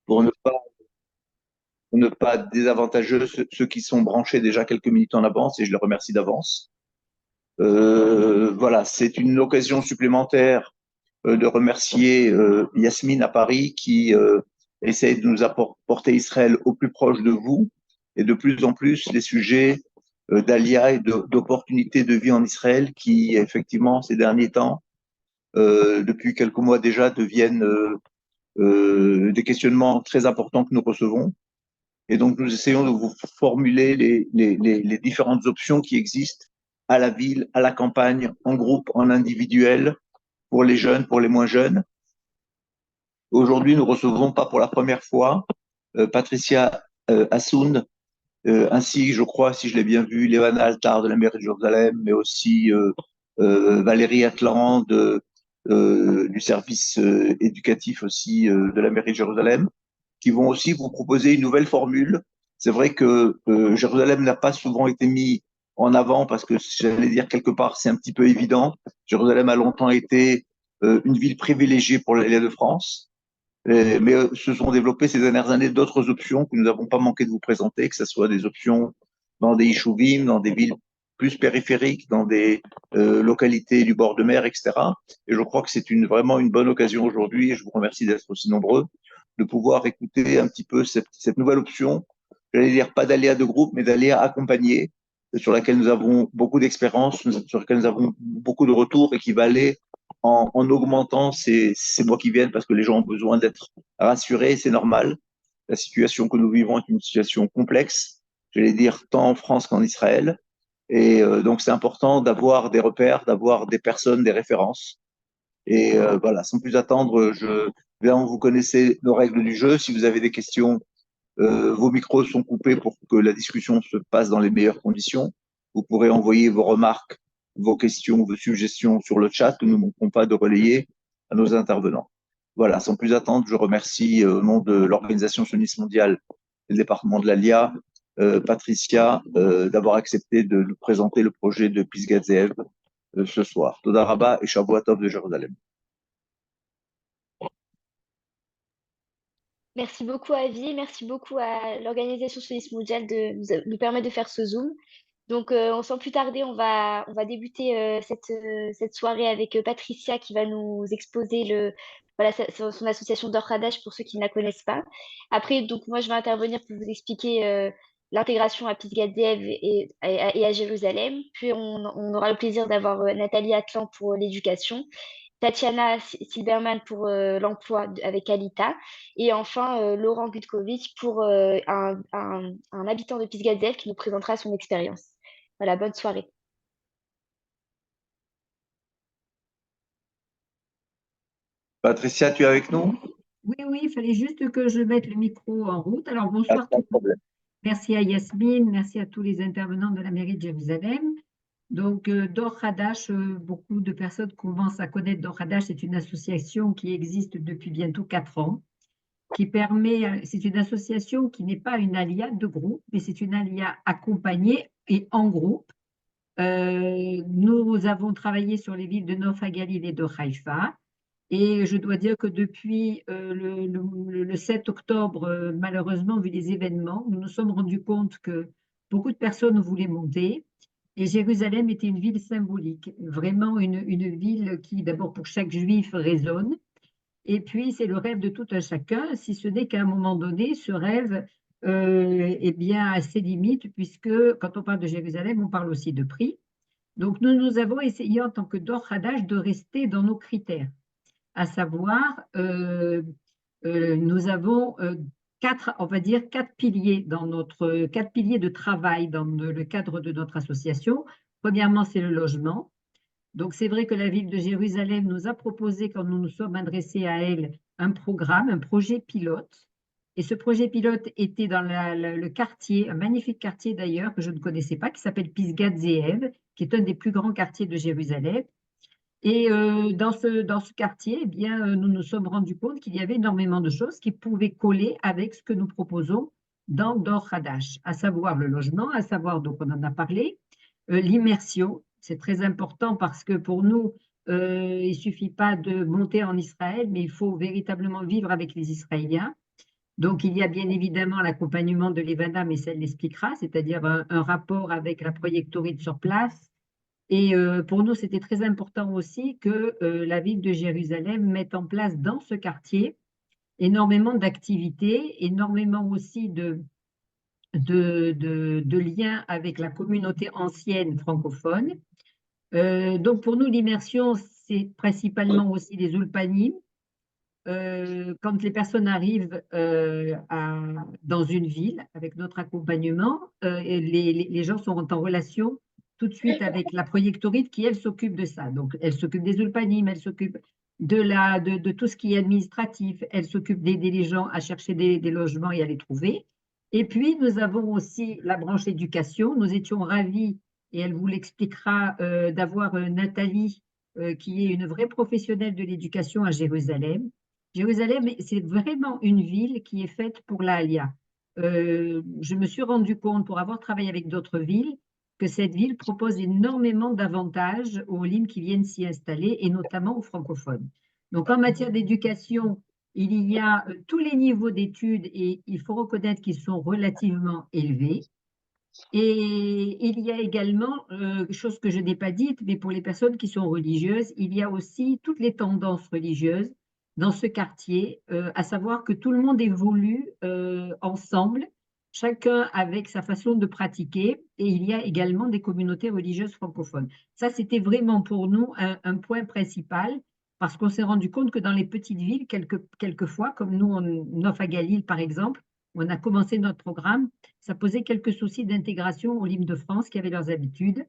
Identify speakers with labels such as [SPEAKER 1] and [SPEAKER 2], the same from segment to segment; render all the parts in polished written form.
[SPEAKER 1] pour ne pas désavantager ceux qui sont branchés déjà quelques minutes en avance et je les remercie d'avance. Voilà, c'est une occasion supplémentaire de remercier Yasmine à Paris qui essaye de nous apporter Israël au plus proche de vous et de plus en plus les sujets d'Alia et d'opportunités de vie en Israël qui, effectivement, ces derniers temps, depuis quelques mois déjà, deviennent des questionnements très importants que nous recevons. Et donc, nous essayons de vous formuler les différentes options qui existent à la ville, à la campagne, en groupe, en individuel, pour les jeunes, pour les moins jeunes. Aujourd'hui, nous recevons pas pour la première fois Patricia Assoun, ainsi, je crois, si je l'ai bien vu, Lévana Altar de la mairie de Jérusalem, mais aussi Valérie Atlan du service éducatif aussi de la mairie de Jérusalem, qui vont aussi vous proposer une nouvelle formule. C'est vrai que Jérusalem n'a pas souvent été mis en avant parce que, j'allais dire, quelque part, c'est un petit peu évident. Jérusalem a longtemps été une ville privilégiée pour l'Alliance de France. Mais se sont développées ces dernières années d'autres options que nous n'avons pas manqué de vous présenter, que ce soit des options dans des Ishouvim, dans des villes plus périphériques, dans des localités du bord de mer, etc. Et je crois que c'est vraiment une bonne occasion aujourd'hui, et je vous remercie d'être aussi nombreux, de pouvoir écouter un petit peu cette nouvelle option. J'allais dire pas d'aléa de groupe, mais d'aléa accompagné, sur laquelle nous avons beaucoup d'expérience, sur laquelle nous avons beaucoup de retours et qui va aller en augmentant ces mois qui viennent parce que les gens ont besoin d'être rassurés, c'est normal. La situation que nous vivons est une situation complexe, j'allais dire tant en France qu'en Israël. Et donc c'est important d'avoir des repères, d'avoir des personnes, des références. Et voilà, sans plus attendre, vous connaissez nos règles du jeu. Si vous avez des questions, vos micros sont coupés pour que la discussion se passe dans les meilleures conditions. Vous pourrez envoyer vos remarques, vos questions, vos suggestions sur le chat que nous ne manquerons pas de relayer à nos intervenants. Voilà, sans plus attendre, je remercie au nom de l'Organisation sioniste mondiale et le département de l'ALIA, Patricia, d'avoir accepté de nous présenter le projet de Pisgat Ze'ev ce soir. Toda Rabba et Shavuot Tov de Jérusalem.
[SPEAKER 2] Merci beaucoup à Avi, merci beaucoup à l'Organisation sioniste mondiale de nous permettre de faire ce Zoom. Donc, sans plus tarder, on va débuter cette soirée avec Patricia qui va nous exposer voilà, son association d'Or Hadash pour ceux qui ne la connaissent pas. Après, donc, moi, je vais intervenir pour vous expliquer l'intégration à Pisgat Dev et à Jérusalem. Puis, on aura le plaisir d'avoir Nathalie Atlan pour l'éducation. Tatiana Silberman pour l'emploi avec Alita et enfin Laurent Gutkovitch pour un habitant de Pisgazev qui nous présentera son expérience. Voilà, bonne soirée.
[SPEAKER 1] Patricia, tu es avec nous?
[SPEAKER 3] Oui, oui, il fallait juste que je mette le micro en route. Alors,
[SPEAKER 1] Pas
[SPEAKER 3] bonsoir tout
[SPEAKER 1] de
[SPEAKER 3] le monde.
[SPEAKER 1] problème.
[SPEAKER 3] Merci à Yasmine, merci à tous les intervenants de la mairie de Jérusalem. Donc, Dor Hadash, beaucoup de personnes commencent à connaître Dor Hadash. C'est une association qui existe depuis bientôt 4 ans, qui permet, c'est une association qui n'est pas une alia de groupe, mais c'est une alia accompagnée et en groupe. Nous avons travaillé sur les villes de Nord Galil et de Haïfa. Et je dois dire que depuis le 7 octobre, malheureusement, vu les événements, nous nous sommes rendus compte que beaucoup de personnes voulaient monter. Et Jérusalem était une ville symbolique, vraiment une ville qui, d'abord pour chaque juif, résonne. Et puis, c'est le rêve de tout un chacun, si ce n'est qu'à un moment donné, ce rêve est bien à ses limites, puisque quand on parle de Jérusalem, on parle aussi de prix. Donc, nous avons essayé en tant que Dor Hadash de rester dans nos critères, à savoir, nous avons on va dire, quatre piliers de travail dans le cadre de notre association. Premièrement, c'est le logement. Donc, c'est vrai que la ville de Jérusalem nous a proposé, quand nous nous sommes adressés à elle, un programme, un projet pilote. Et ce projet pilote était dans le quartier, un magnifique quartier d'ailleurs, que je ne connaissais pas, qui s'appelle Pisgat Ze'ev, qui est un des plus grands quartiers de Jérusalem. Et dans ce quartier, eh bien, nous nous sommes rendus compte qu'il y avait énormément de choses qui pouvaient coller avec ce que nous proposons dans Dor Hadash, à savoir le logement, à savoir, donc on en a parlé, l'immersion. C'est très important parce que pour nous, il ne suffit pas de monter en Israël, mais il faut véritablement vivre avec les Israéliens. Donc, il y a bien évidemment l'accompagnement de l'Evana, mais ça l'expliquera, c'est-à-dire un rapport avec la projectorite sur place. Et pour nous, c'était très important aussi que la ville de Jérusalem mette en place dans ce quartier énormément d'activités, énormément aussi de liens avec la communauté ancienne francophone. Donc, pour nous, l'immersion, c'est principalement aussi des ulpanim. Quand les personnes arrivent dans une ville avec notre accompagnement, et les gens sont en relation tout de suite avec la projectorite qui, elle, s'occupe de ça. Donc, elle s'occupe des ulpanimes, elle s'occupe de tout ce qui est administratif, elle s'occupe d'aider les gens à chercher des logements et à les trouver. Et puis, nous avons aussi la branche éducation. Nous étions ravis, et elle vous l'expliquera, d'avoir Nathalie, qui est une vraie professionnelle de l'éducation à Jérusalem. Jérusalem, c'est vraiment une ville qui est faite pour l'Alia. Je me suis rendu compte, pour avoir travaillé avec d'autres villes, que cette ville propose énormément d'avantages aux Olim qui viennent s'y installer, et notamment aux francophones. Donc, en matière d'éducation, il y a tous les niveaux d'études, et il faut reconnaître qu'ils sont relativement élevés. Et il y a également, chose que je n'ai pas dite, mais pour les personnes qui sont religieuses, il y a aussi toutes les tendances religieuses dans ce quartier, à savoir que tout le monde évolue ensemble, chacun avec sa façon de pratiquer, et il y a également des communautés religieuses francophones. Ça, c'était vraiment pour nous un point principal, parce qu'on s'est rendu compte que dans les petites villes, quelquefois, comme nous, Nof à Galil par exemple, on a commencé notre programme, ça posait quelques soucis d'intégration aux l'Île-de-France qui avaient leurs habitudes.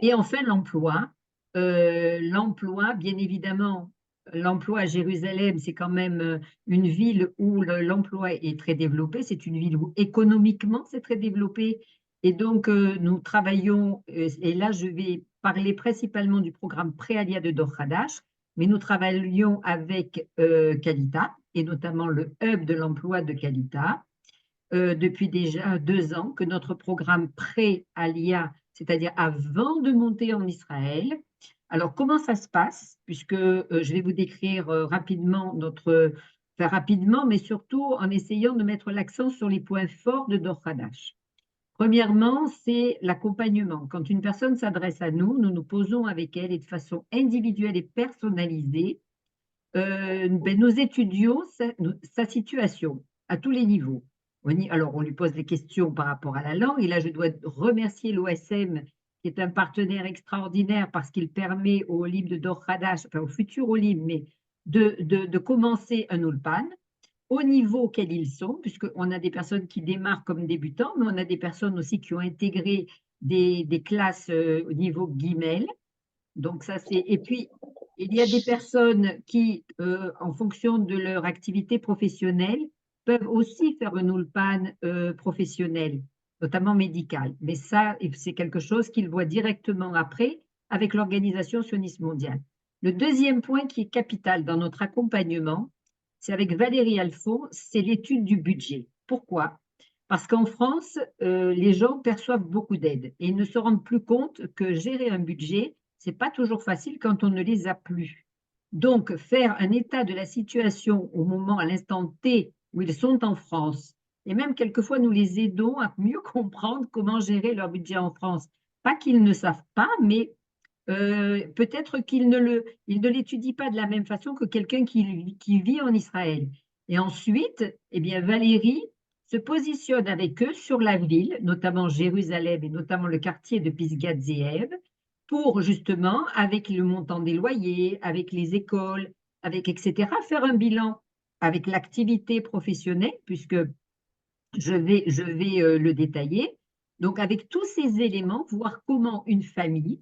[SPEAKER 3] Et enfin, l'emploi. L'emploi, bien évidemment, l'emploi à Jérusalem, c'est quand même une ville où l'emploi est très développé. C'est une ville où économiquement, c'est très développé. Et donc, nous travaillons, et là, je vais parler principalement du programme Préalia de Dor Hadash, mais nous travaillons avec Kalita, et notamment le hub de l'emploi de Kalita, depuis déjà 2 ans, que notre programme Pré-Alia, c'est-à-dire avant de monter en Israël. Alors, comment ça se passe? Puisque je vais vous décrire rapidement rapidement, mais surtout en essayant de mettre l'accent sur les points forts de Dor Hadash. Premièrement, c'est l'accompagnement. Quand une personne s'adresse à nous, nous nous posons avec elle, et de façon individuelle et personnalisée, nous étudions sa situation à tous les niveaux. Alors, on lui pose des questions par rapport à la langue, et là, je dois remercier l'OSM, qui est un partenaire extraordinaire parce qu'il permet aux Olim de Dor Hadash, enfin aux futurs Olim, mais de commencer un Ulpan au niveau auquel ils sont, puisqu'on a des personnes qui démarrent comme débutants, mais on a des personnes aussi qui ont intégré des classes au niveau Guimel. Donc, ça, c'est. Et puis, il y a des personnes qui, en fonction de leur activité professionnelle, peuvent aussi faire un ulpan professionnel, notamment médical. Mais ça, c'est quelque chose qu'ils voient directement après avec l'Organisation sioniste mondiale. Le deuxième point qui est capital dans notre accompagnement, c'est avec Valérie Alphon, c'est l'étude du budget. Pourquoi? Parce qu'en France, les gens perçoivent beaucoup d'aides et ils ne se rendent plus compte que gérer un budget, c'est pas toujours facile quand on ne les a plus. Donc, faire un état de la situation au moment, à l'instant T, où ils sont en France, et même quelquefois nous les aidons à mieux comprendre comment gérer leur budget en France. Pas qu'ils ne savent pas, mais peut-être qu'ils ne l'étudient pas de la même façon que quelqu'un qui vit en Israël. Et ensuite, eh bien, Valérie se positionne avec eux sur la ville, notamment Jérusalem et notamment le quartier de Pisgat Ze'ev, pour justement, avec le montant des loyers, avec les écoles, avec etc., faire un bilan avec l'activité professionnelle, puisque je vais le détailler. Donc, avec tous ces éléments, voir comment une famille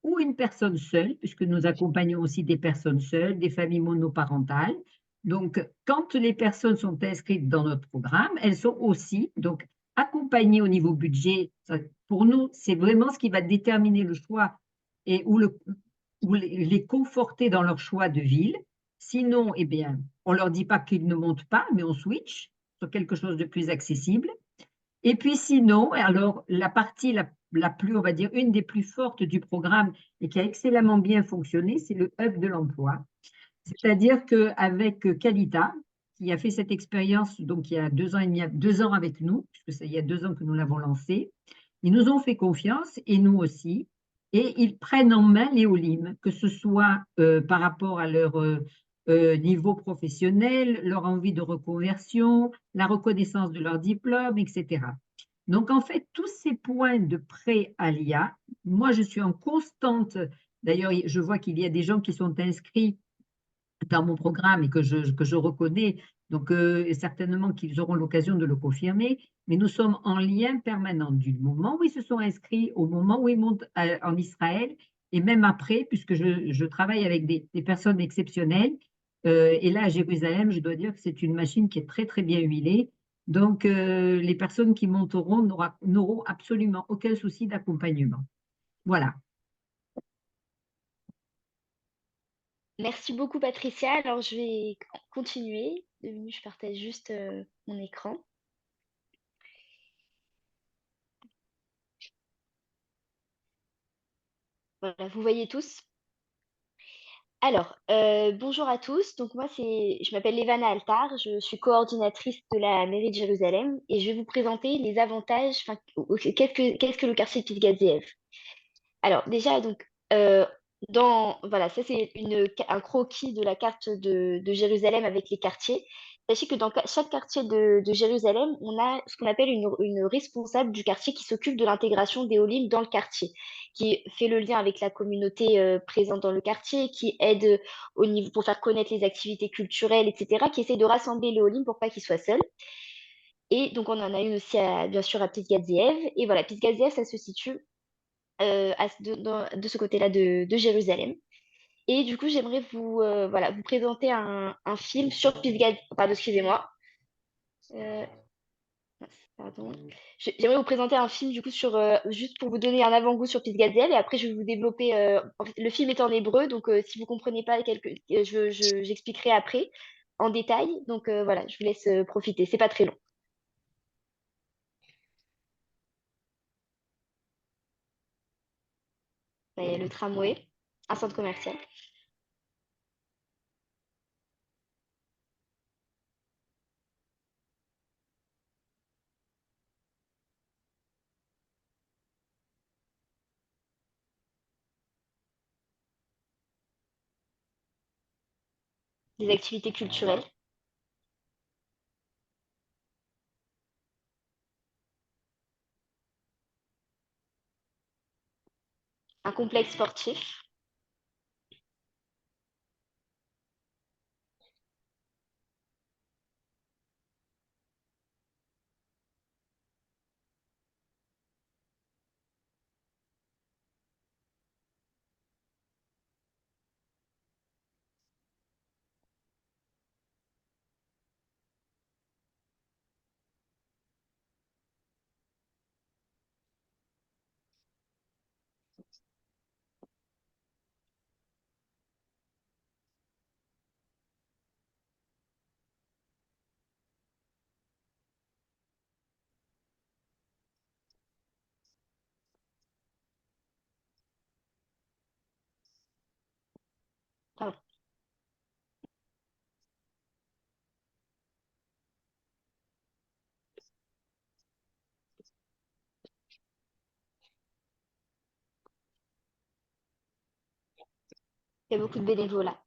[SPEAKER 3] ou une personne seule, puisque nous accompagnons aussi des personnes seules, des familles monoparentales. Donc, quand les personnes sont inscrites dans notre programme, elles sont aussi donc accompagnées au niveau budget. Pour nous, c'est vraiment ce qui va déterminer le choix et ou les conforter dans leur choix de ville. Sinon, eh bien, on ne leur dit pas qu'ils ne montent pas, mais on switch sur quelque chose de plus accessible. Et puis sinon, alors la partie la plus, on va dire, une des plus fortes du programme et qui a excellemment bien fonctionné, c'est le hub de l'emploi. C'est-à-dire qu'avec Kalita, qui a fait cette expérience, donc il y a 2 ans et demi, 2 ans avec nous, puisque il y a 2 ans que nous l'avons lancé. Ils nous ont fait confiance et nous aussi. Et ils prennent en main l'éolime, que ce soit par rapport à leur niveau professionnel, leur envie de reconversion, la reconnaissance de leur diplôme, etc. Donc, en fait, tous ces points de prêt à l'IA, moi, je suis en constante, d'ailleurs, je vois qu'il y a des gens qui sont inscrits dans mon programme et que je reconnais, donc certainement qu'ils auront l'occasion de le confirmer, mais nous sommes en lien permanent du moment où ils se sont inscrits au moment où ils montent en Israël et même après, puisque je travaille avec des personnes exceptionnelles. Et là, à Jérusalem, je dois dire que c'est une machine qui est très, très bien huilée. Donc, les personnes qui monteront n'auront absolument aucun souci d'accompagnement. Voilà.
[SPEAKER 2] Merci beaucoup, Patricia. Alors, je vais continuer. 2 minutes, je partage juste mon écran. Voilà, vous voyez tous. Alors, bonjour à tous. Donc moi, je m'appelle Levana Altar, je suis coordinatrice de la mairie de Jérusalem et je vais vous présenter les avantages, enfin, qu'est-ce que le quartier de Pisgat Ze'ev. Alors déjà, donc, voilà, ça c'est un croquis de la carte de Jérusalem avec les quartiers. Sachez que dans chaque quartier de Jérusalem, on a ce qu'on appelle une responsable du quartier qui s'occupe de l'intégration des Olim dans le quartier, qui fait le lien avec la communauté présente dans le quartier, qui aide au niveau pour faire connaître les activités culturelles, etc., qui essaie de rassembler les Olim pour pas qu'ils soient seuls. Et donc on en a une aussi bien sûr à Pisgat Ze'ev. Et voilà, Pisgat Ze'ev, ça se situe de ce côté-là de Jérusalem. Et du coup, j'aimerais voilà, vous présenter un film sur Pisgat. Pardon, excusez-moi. Euh, pardon. J'aimerais vous présenter un film du coup juste pour vous donner un avant-goût sur Pisgat Ze'ev et après je vais vous développer. En fait, le film est en hébreu, donc si vous comprenez pas j'expliquerai après en détail. Donc voilà, je vous laisse profiter. C'est pas très long. Il y a le tramway, un centre commercial, des activités culturelles, un complexe sportif. Pardon. Il y a beaucoup de bénévolat.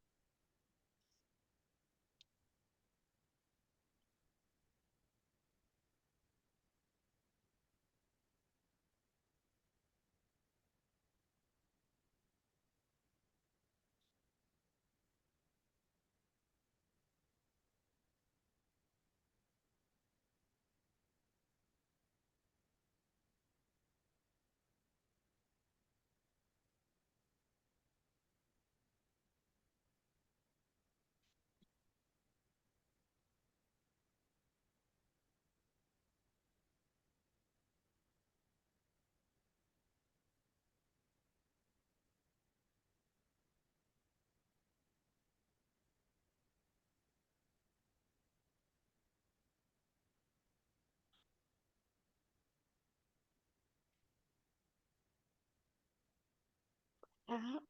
[SPEAKER 2] Ah,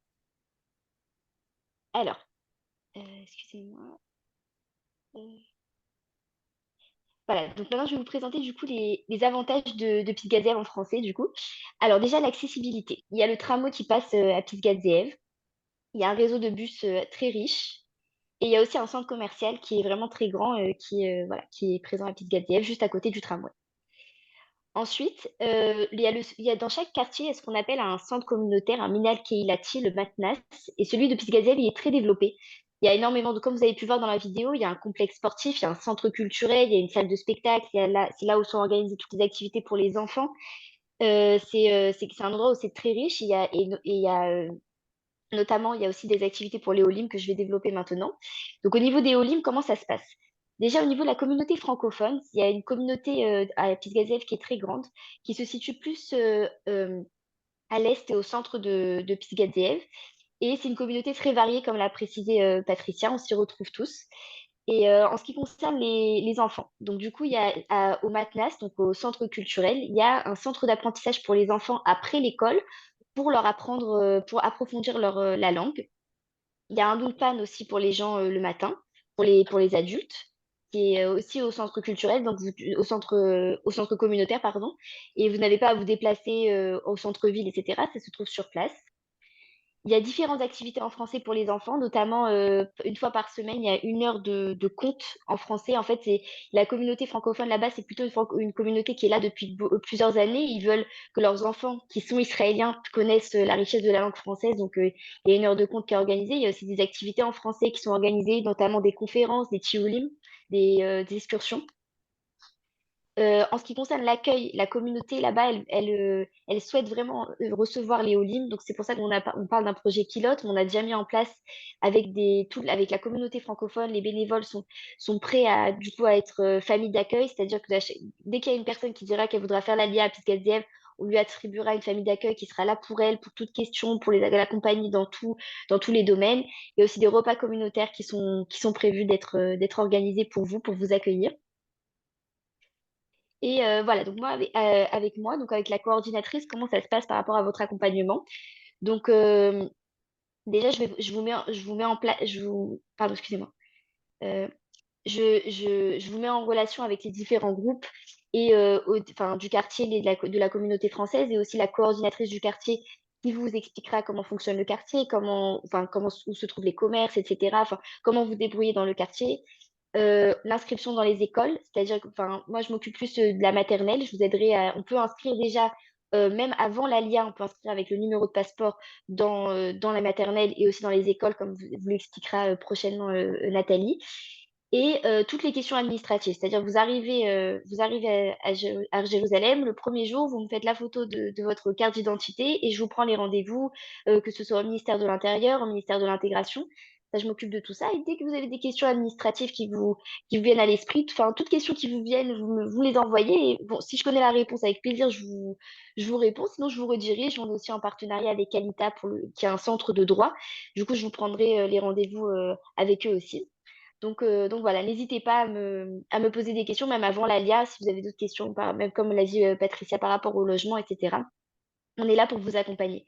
[SPEAKER 2] alors, excusez-moi. Voilà, donc maintenant je vais vous présenter du coup les avantages de Pisgaziev en français du coup. Alors déjà l'accessibilité. Il y a le tramway qui passe à Pisgaziev. Il y a un réseau de bus très riche. Et il y a aussi un centre commercial qui est vraiment très grand, voilà, qui est présent à Pisgaziev, juste à côté du tramway. Ensuite, il y a dans chaque quartier ce qu'on appelle un centre communautaire, un Minal Kehilati, le Matnas. Et celui de Pisgaziev, il est très développé. Il y a énormément de, comme vous avez pu voir dans la vidéo, il y a un complexe sportif, il y a un centre culturel, il y a une salle de spectacle, c'est là où sont organisées toutes les activités pour les enfants. C'est un endroit où c'est très riche. Il y a notamment, il y a aussi des activités pour les Olim que je vais développer maintenant. Donc, au niveau des Olim, comment ça se passe? Déjà, au niveau de la communauté francophone, il y a une communauté à Pisgaziev qui est très grande, qui se situe plus à l'est et au centre de Pisgaziev. Et c'est une communauté très variée, comme l'a précisé Patricia, on s'y retrouve tous. Et en ce qui concerne les enfants, donc du coup, il y a au Matnas, donc au centre culturel, il y a un centre d'apprentissage pour les enfants après l'école pour leur apprendre, pour approfondir la langue. Il y a un Doulpan aussi pour les gens le matin, pour les adultes, qui est aussi au centre culturel, donc au centre communautaire, pardon. Et vous n'avez pas à vous déplacer au centre-ville, etc. Ça se trouve sur place. Il y a différentes activités en français pour les enfants, notamment une fois par semaine, il y a une heure de conte en français. En fait, c'est la communauté francophone là-bas, c'est plutôt une communauté qui est là depuis plusieurs années. Ils veulent que leurs enfants, qui sont israéliens, connaissent la richesse de la langue française. Donc, il y a une heure de conte qui est organisée. Il y a aussi des activités en français qui sont organisées, notamment des conférences, des tioulim, des excursions. En ce qui concerne l'accueil, la communauté là-bas, elle souhaite vraiment recevoir les Olim. Donc, c'est pour ça on parle d'un projet pilote. On a déjà mis en place avec la communauté francophone. Les bénévoles sont prêts du coup, à être famille d'accueil. C'est-à-dire que dès qu'il y a une personne qui dira qu'elle voudra faire l'Alia à Pisgaziev, on lui attribuera une famille d'accueil qui sera là pour elle, pour toute question, pour l'accompagner dans tous les domaines. Il y a aussi des repas communautaires qui sont prévus d'être organisés pour vous accueillir. Et voilà, donc moi, avec moi, donc avec la coordinatrice, comment ça se passe par rapport à votre accompagnement? Donc, déjà, je vous mets en place, pardon, excusez-moi. Euh, je vous mets en relation avec les différents groupes et enfin, du quartier, de la communauté française et aussi la coordinatrice du quartier qui vous expliquera comment fonctionne le quartier, où se trouvent les commerces, etc. Enfin, comment vous débrouiller dans le quartier. L'inscription dans les écoles, c'est-à-dire que, enfin, moi, je m'occupe plus de la maternelle. Je vous aiderai on peut inscrire déjà, même avant l'ALIA, on peut inscrire avec le numéro de passeport dans la maternelle et aussi dans les écoles, comme vous l'expliquera prochainement Nathalie. Et toutes les questions administratives, c'est-à-dire vous arrivez à Jérusalem, le premier jour, vous me faites la photo de votre carte d'identité et je vous prends les rendez-vous, que ce soit au ministère de l'Intérieur, au ministère de l'Intégration. Ça, je m'occupe de tout ça. Et dès que vous avez des questions administratives qui vous viennent à l'esprit, enfin, toutes questions qui vous viennent, vous les envoyez. Et bon, si je connais la réponse, avec plaisir, je vous réponds. Sinon, je vous redirige. On est aussi en partenariat avec Calita, qui est un centre de droit. Du coup, je vous prendrai les rendez-vous avec eux aussi. Donc voilà, n'hésitez pas à me poser des questions, même avant l'ALIA, si vous avez d'autres questions, même comme l'a dit Patricia par rapport au logement, etc. On est là pour vous accompagner.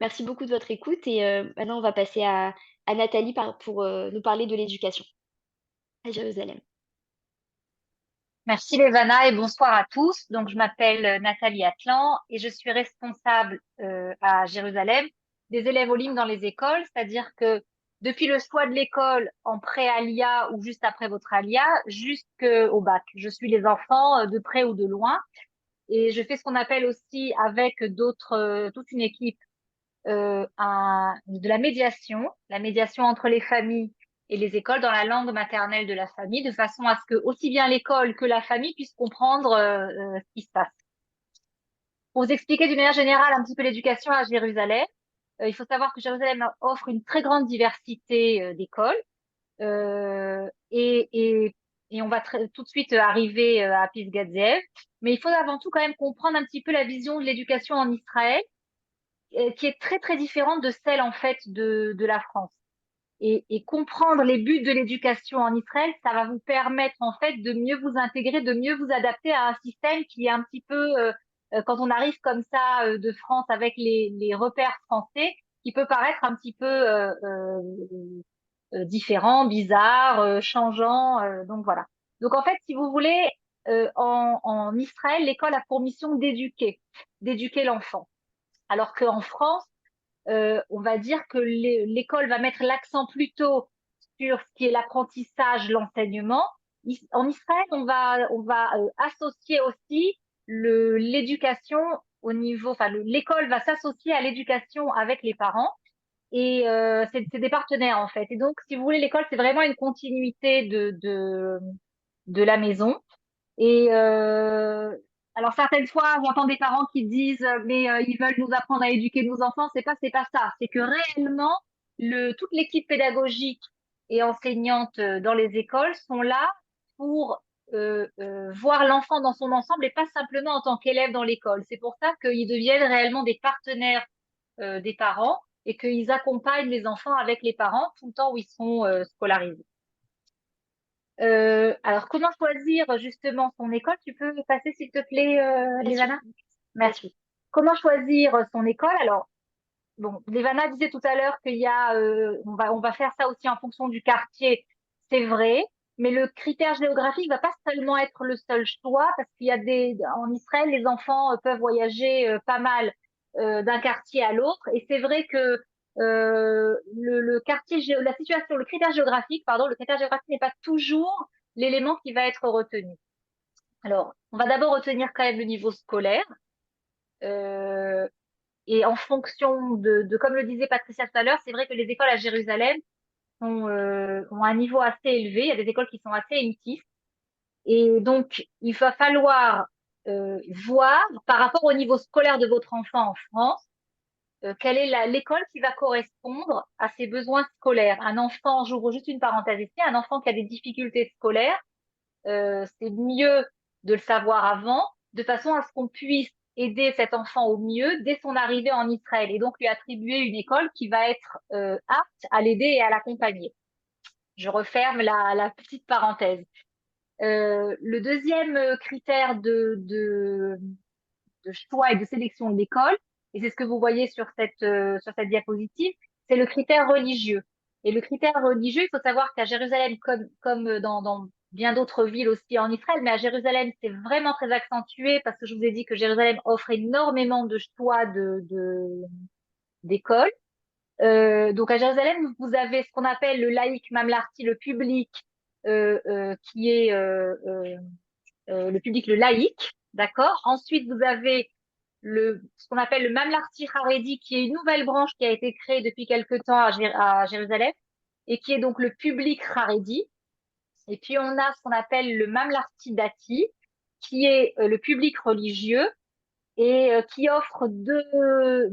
[SPEAKER 2] Merci beaucoup de votre écoute et maintenant on va passer à Nathalie pour nous parler de l'éducation à Jérusalem.
[SPEAKER 4] Merci Lévana et bonsoir à tous. Donc, je m'appelle Nathalie Atlan et je suis responsable à Jérusalem des élèves Olim dans les écoles, c'est-à-dire que depuis le choix de l'école en pré-alia ou juste après votre alia, jusqu'au bac. Je suis les enfants de près ou de loin et je fais ce qu'on appelle aussi avec d'autres, toute une équipe, de la médiation entre les familles et les écoles dans la langue maternelle de la famille, de façon à ce que aussi bien l'école que la famille puissent comprendre ce qui se passe. Pour vous expliquer d'une manière générale un petit peu l'éducation à Jérusalem, il faut savoir que Jérusalem offre une très grande diversité d'écoles et on va tout de suite arriver à Pisgaziev. Mais il faut avant tout quand même comprendre un petit peu la vision de l'éducation en Israël qui est très très différente de celle en fait de la France. Et comprendre les buts de l'éducation en Israël, ça va vous permettre en fait de mieux vous intégrer, de mieux vous adapter à un système qui est un petit peu, quand on arrive comme ça de France avec les repères français, qui peut paraître un petit peu différent, bizarre, changeant. Donc voilà. Donc en fait, si vous voulez, en Israël, l'école a pour mission d'éduquer l'enfant. Alors qu'en France, on va dire que l'école va mettre l'accent plutôt sur ce qui est l'apprentissage, l'enseignement. En Israël, on va associer aussi l'éducation au niveau, enfin, l'école va s'associer à l'éducation avec les parents. Et c'est des partenaires en fait. Et donc, si vous voulez, l'école, c'est vraiment une continuité de la maison. Et alors certaines fois, j'entends des parents qui disent mais ils veulent nous apprendre à éduquer nos enfants. C'est pas ça. C'est que réellement, toute l'équipe pédagogique et enseignante dans les écoles sont là pour voir l'enfant dans son ensemble et pas simplement en tant qu'élève dans l'école. C'est pour ça qu'ils deviennent réellement des partenaires des parents et qu'ils accompagnent les enfants avec les parents tout le temps où ils sont scolarisés. Alors, comment choisir justement son école? Tu peux passer, s'il te plaît, Lévana? Merci. Comment choisir son école? Alors, bon, Lévana disait tout à l'heure qu'il y a, on va faire ça aussi en fonction du quartier. C'est vrai, mais le critère géographique va pas seulement être le seul choix parce qu'il y a en Israël, les enfants peuvent voyager pas mal d'un quartier à l'autre. Et c'est vrai que le quartier, la situation, le critère géographique, pardon, le critère géographique n'est pas toujours l'élément qui va être retenu. Alors, on va d'abord retenir quand même le niveau scolaire. Et en fonction comme le disait Patricia tout à l'heure, c'est vrai que les écoles à Jérusalem ont un niveau assez élevé. Il y a des écoles qui sont assez élitistes. Et donc, il va falloir voir par rapport au niveau scolaire de votre enfant en France, quelle est l'école qui va correspondre à ses besoins scolaires. Un enfant, j'ouvre juste une parenthèse ici, un enfant qui a des difficultés scolaires, c'est mieux de le savoir avant, de façon à ce qu'on puisse aider cet enfant au mieux dès son arrivée en Israël et donc lui attribuer une école qui va être apte à l'aider et à l'accompagner. Je referme la petite parenthèse. Le deuxième critère de choix et de sélection de l'école, et c'est ce que vous voyez sur cette diapositive, c'est le critère religieux. Et le critère religieux, il faut savoir qu'à Jérusalem, comme dans bien d'autres villes aussi en Israël, mais à Jérusalem, c'est vraiment très accentué parce que je vous ai dit que Jérusalem offre énormément de choix d'écoles. Donc à Jérusalem, vous avez ce qu'on appelle le laïc mamlarti, le public qui est le public, le laïc, d'accord. Ensuite, vous avez ce qu'on appelle le mamlarti haredi, qui est une nouvelle branche qui a été créée depuis quelque temps à Jérusalem et qui est donc le public haredi. Et puis, on a ce qu'on appelle le mamlarti dati, qui est le public religieux et qui offre deux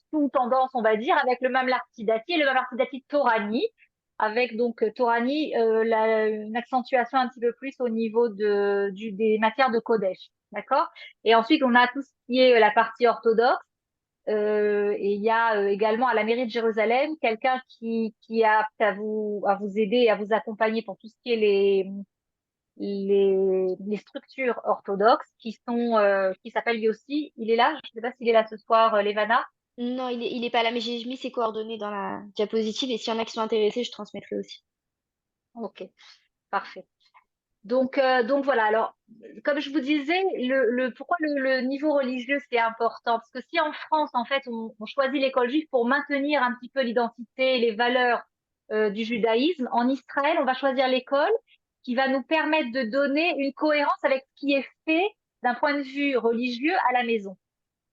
[SPEAKER 4] sous-tendances, on va dire, avec le mamlarti dati et le mamlarti dati torani, avec donc Torani, une accentuation un petit peu plus au niveau des matières de Kodesh, d'accord? Et ensuite, on a tout ce qui est la partie orthodoxe, et il y a également à la mairie de Jérusalem quelqu'un qui est apte à vous aider et à vous accompagner pour tout ce qui est les structures orthodoxes qui s'appellent Yossi. Il est là? Je ne sais pas s'il est là ce soir, Levana.
[SPEAKER 2] Non, il est pas là, mais j'ai mis ses coordonnées dans la diapositive et s'il y en a qui sont intéressés, je transmettrai aussi.
[SPEAKER 4] Ok, parfait. Donc voilà. Alors, comme je vous disais, pourquoi le niveau religieux c'est important? Parce que si en France, en fait, on choisit l'école juive pour maintenir un petit peu l'identité et les valeurs du judaïsme, en Israël, on va choisir l'école qui va nous permettre de donner une cohérence avec ce qui est fait d'un point de vue religieux à la maison.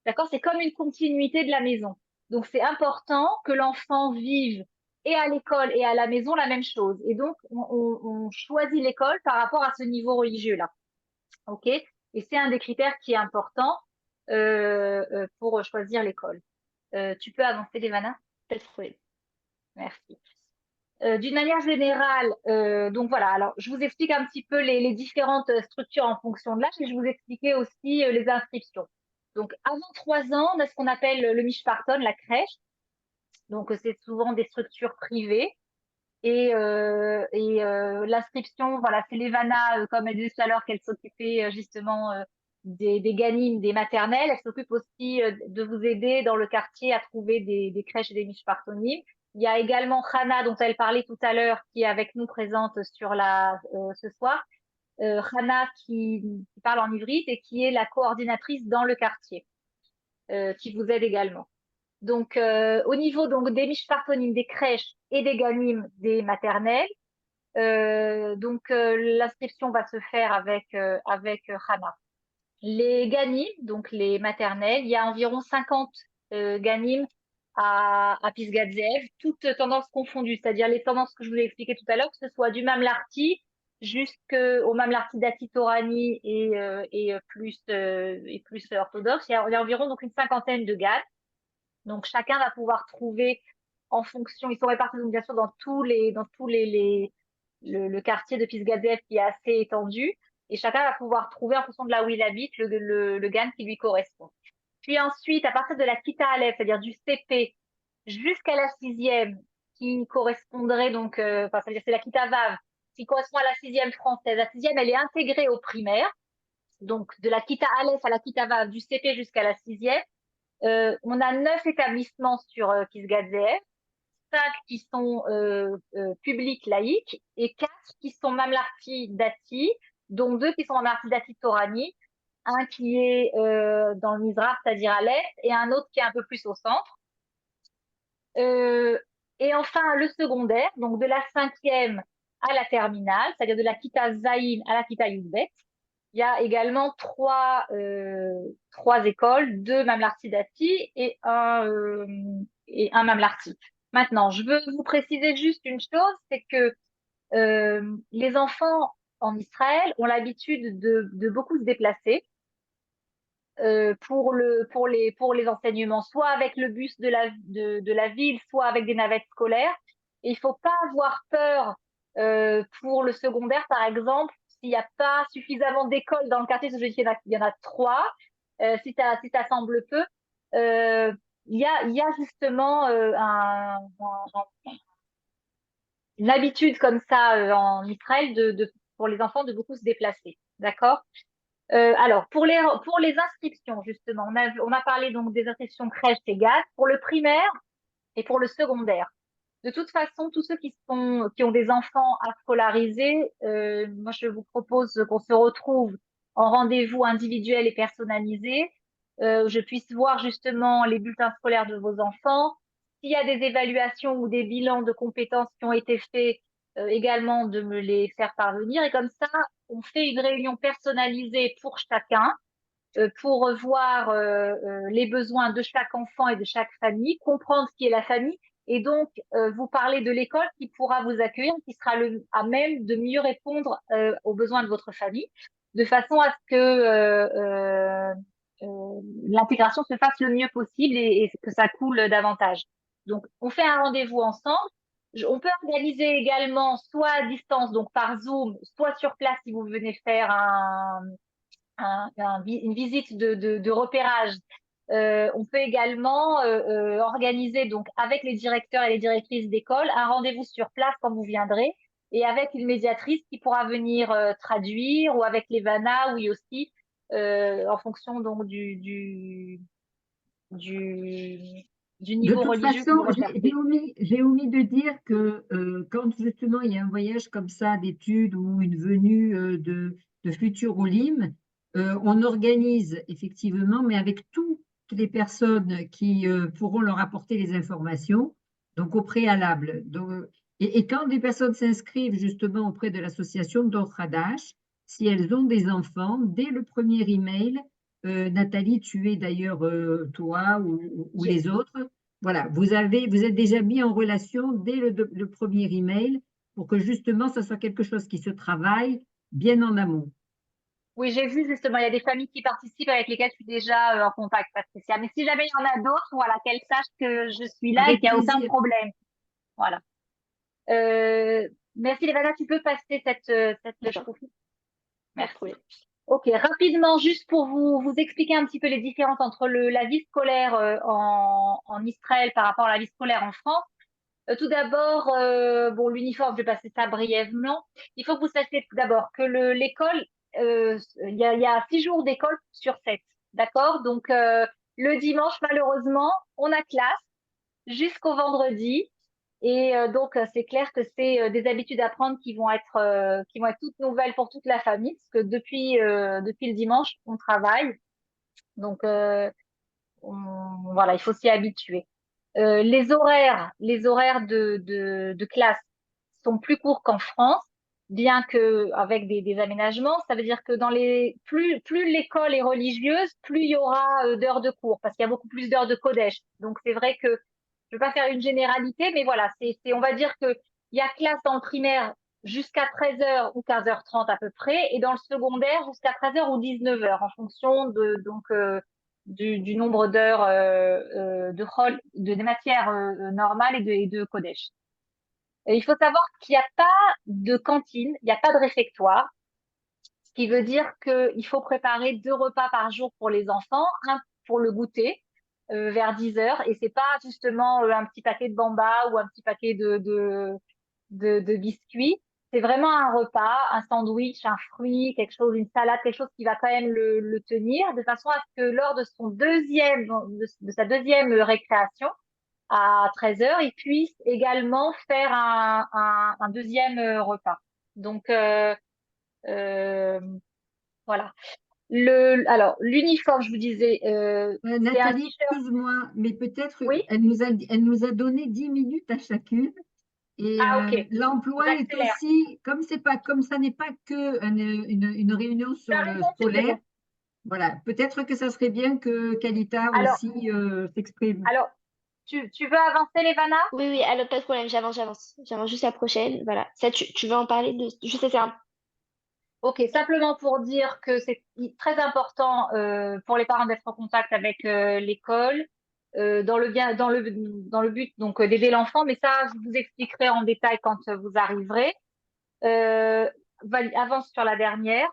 [SPEAKER 4] D'accord? C'est comme une continuité de la maison. Donc, c'est important que l'enfant vive et à l'école et à la maison la même chose. Et donc, on choisit l'école par rapport à ce niveau religieux-là. OK? Et c'est un des critères qui est important pour choisir l'école. Tu peux avancer, Levana?
[SPEAKER 2] Pas de problème.
[SPEAKER 4] Merci. D'une manière générale, donc voilà, alors je vous explique un petit peu les différentes structures en fonction de l'âge et je vous expliquais aussi les inscriptions. Donc avant 3 ans, on a ce qu'on appelle le Mishparton, la crèche. Donc c'est souvent des structures privées et l'inscription, voilà, c'est Levana, comme elle disait tout à l'heure, qu'elle s'occupait justement des gamines, des maternelles. Elle s'occupe aussi de vous aider dans le quartier à trouver des crèches et des Mishpartonim. Il y a également Hana, dont elle parlait tout à l'heure, qui est avec nous présente sur ce soir, Hana qui parle en ivrite et qui est la coordinatrice dans le quartier, qui vous aide également. Donc, au niveau donc, des mishpartonim, des crèches et des ganim, des maternelles, l'inscription va se faire avec Hana. Les ganim, donc les maternelles, il y a environ 50 ganim à Pisgat Ze'ev, toutes tendances confondues, c'est-à-dire les tendances que je vous ai expliquées tout à l'heure, que ce soit du Mamlarti jusqu'au Mamlarti Dati Torani et plus orthodoxe. Il y a environ donc une cinquantaine de GAD. Donc chacun va pouvoir trouver en fonction, ils sont répartis donc bien sûr dans le quartier de Pisgat Ze'ev qui est assez étendu, et chacun va pouvoir trouver en fonction de là où il habite le GAN qui lui correspond. Puis ensuite, à partir de la Kita Aleph, c'est-à-dire du CP jusqu'à la sixième, qui correspondrait donc, c'est-à-dire c'est la Kita Vav, qui correspond à la sixième française. La sixième, elle est intégrée au primaire, donc de la Kita Aleph à la Kita Vav, du CP jusqu'à la sixième. On a 9 établissements sur Pisgat Ze'ev, 5 qui sont publics laïques et 4 qui sont Mamlarti Dati, dont 2 qui sont Mamlarti Dati Torani, un qui est dans le Mizrach, c'est-à-dire à l'est, et un autre qui est un peu plus au centre. Et enfin, le secondaire, donc de la cinquième à la terminale, c'est-à-dire de la Kita Zayin à la Kita Yudbet. Il y a également trois écoles, 2 Mamlarti Dati et un Mamlarti. Maintenant, je veux vous préciser juste une chose, c'est que les enfants en Israël ont l'habitude de beaucoup se déplacer pour les enseignements, soit avec le bus de la ville, soit avec des navettes scolaires. Et il faut pas avoir peur pour le secondaire, par exemple, s'il n'y a pas suffisamment d'écoles dans le quartier, parce que je dis qu'il y en a 3, si ça semble peu, il y a justement une habitude comme ça en Israël pour les enfants de beaucoup se déplacer. D'accord? Alors, pour les inscriptions, justement, on a parlé donc des inscriptions crèche et GAD pour le primaire et pour le secondaire. De toute façon, tous ceux qui ont des enfants à scolariser, moi, je vous propose qu'on se retrouve en rendez-vous individuel et personnalisé. Je puisse voir justement les bulletins scolaires de vos enfants. S'il y a des évaluations ou des bilans de compétences qui ont été faits, également de me les faire parvenir. Et comme ça, on fait une réunion personnalisée pour chacun, pour voir les besoins de chaque enfant et de chaque famille, comprendre ce qui est la famille, et donc vous parler de l'école qui pourra vous accueillir, qui sera à même de mieux répondre aux besoins de votre famille, de façon à ce que l'intégration se fasse le mieux possible et que ça coule davantage. Donc, on fait un rendez-vous ensemble. On peut organiser également soit à distance, donc par Zoom, soit sur place si vous venez faire une visite de repérage. On peut également organiser donc avec les directeurs et les directrices d'école un rendez-vous sur place quand vous viendrez, et avec une médiatrice qui pourra venir traduire, ou avec les VANA, oui aussi, en fonction donc du
[SPEAKER 3] De
[SPEAKER 4] niveau
[SPEAKER 3] toute
[SPEAKER 4] religieux que
[SPEAKER 3] façon,
[SPEAKER 4] vous recherchez.
[SPEAKER 3] j'ai omis de dire que quand justement il y a un voyage comme ça d'études ou une venue de futurs Olim, on organise effectivement, mais avec toutes les personnes qui pourront leur apporter les informations, donc au préalable. Donc, et quand des personnes s'inscrivent justement auprès de l'association Dor Hadash, si elles ont des enfants, dès le premier email, Nathalie, tu es d'ailleurs toi ou les autres. Voilà, vous êtes déjà mis en relation dès le premier email pour que justement ce soit quelque chose qui se travaille bien en amont.
[SPEAKER 4] Oui, j'ai vu justement, il y a des familles qui participent avec lesquelles je suis déjà en contact, Patricia. Mais si jamais il y en a d'autres, voilà, qu'elles sachent que je suis là et
[SPEAKER 3] Avec
[SPEAKER 4] qu'il n'y a aucun
[SPEAKER 3] plaisir.
[SPEAKER 4] problème. Voilà. Merci, Lévana, tu peux passer cette copie. Merci. Ok, rapidement, juste pour vous expliquer un petit peu les différences entre la vie scolaire en Israël par rapport à la vie scolaire en France. Tout d'abord, bon, l'uniforme, je vais passer ça brièvement. Il faut que vous sachiez tout d'abord que l'école, il y a 6 jours d'école sur 7. D'accord? Donc, le dimanche, malheureusement, on a classe jusqu'au vendredi. Et donc, c'est clair que c'est des habitudes à prendre qui vont être toutes nouvelles pour toute la famille, parce que depuis le dimanche, on travaille. Donc, voilà, il faut s'y habituer. Les horaires de classe sont plus courts qu'en France, bien que avec des aménagements. Ça veut dire que plus l'école est religieuse, plus il y aura d'heures de cours, parce qu'il y a beaucoup plus d'heures de Kodesh. Donc c'est vrai que je ne veux pas faire une généralité, mais voilà, on va dire que il y a classe dans le primaire jusqu'à 13h ou 15h30 à peu près, et dans le secondaire jusqu'à 13h ou 19h, en fonction du nombre d'heures des matières normales et de Kodesh. Et il faut savoir qu'il n'y a pas de cantine, il n'y a pas de réfectoire, ce qui veut dire qu'il faut préparer 2 repas par jour pour les enfants, un pour le goûter vers 10h, et c'est pas justement un petit paquet de bamba ou un petit paquet de biscuits. C'est vraiment un repas, un sandwich, un fruit, quelque chose, une salade, quelque chose qui va quand même le tenir, de façon à ce que lors de sa deuxième récréation, à 13h, il puisse également faire un deuxième repas. Donc, euh, voilà. Alors, l'uniforme, je vous disais, c'est un
[SPEAKER 3] Nathalie,
[SPEAKER 4] t-shirt.
[SPEAKER 3] excuse-moi, mais peut-être
[SPEAKER 4] Oui?
[SPEAKER 3] elle nous a donné 10 minutes à chacune. Et
[SPEAKER 4] Ah, ok.
[SPEAKER 3] l'emploi est
[SPEAKER 4] J'accélère.
[SPEAKER 3] aussi, comme ça n'est pas que une réunion
[SPEAKER 4] Tu
[SPEAKER 3] sur
[SPEAKER 4] as
[SPEAKER 3] le
[SPEAKER 4] raison, tu as
[SPEAKER 3] scolaire,
[SPEAKER 4] raison.
[SPEAKER 3] voilà, peut-être que ça serait bien que Kalita
[SPEAKER 4] Alors,
[SPEAKER 3] aussi s'exprime.
[SPEAKER 4] alors, tu veux avancer, Levana?
[SPEAKER 2] Oui, oui, alors pas de problème, j'avance. J'avance juste la prochaine. Voilà. Ça, tu veux en parler de. Je sais, c'est un.
[SPEAKER 4] Ok, simplement pour dire que c'est très important pour les parents d'être en contact avec l'école dans le but donc d'aider l'enfant, mais ça je vous expliquerai en détail quand vous arriverez. Euh, Avance sur la dernière.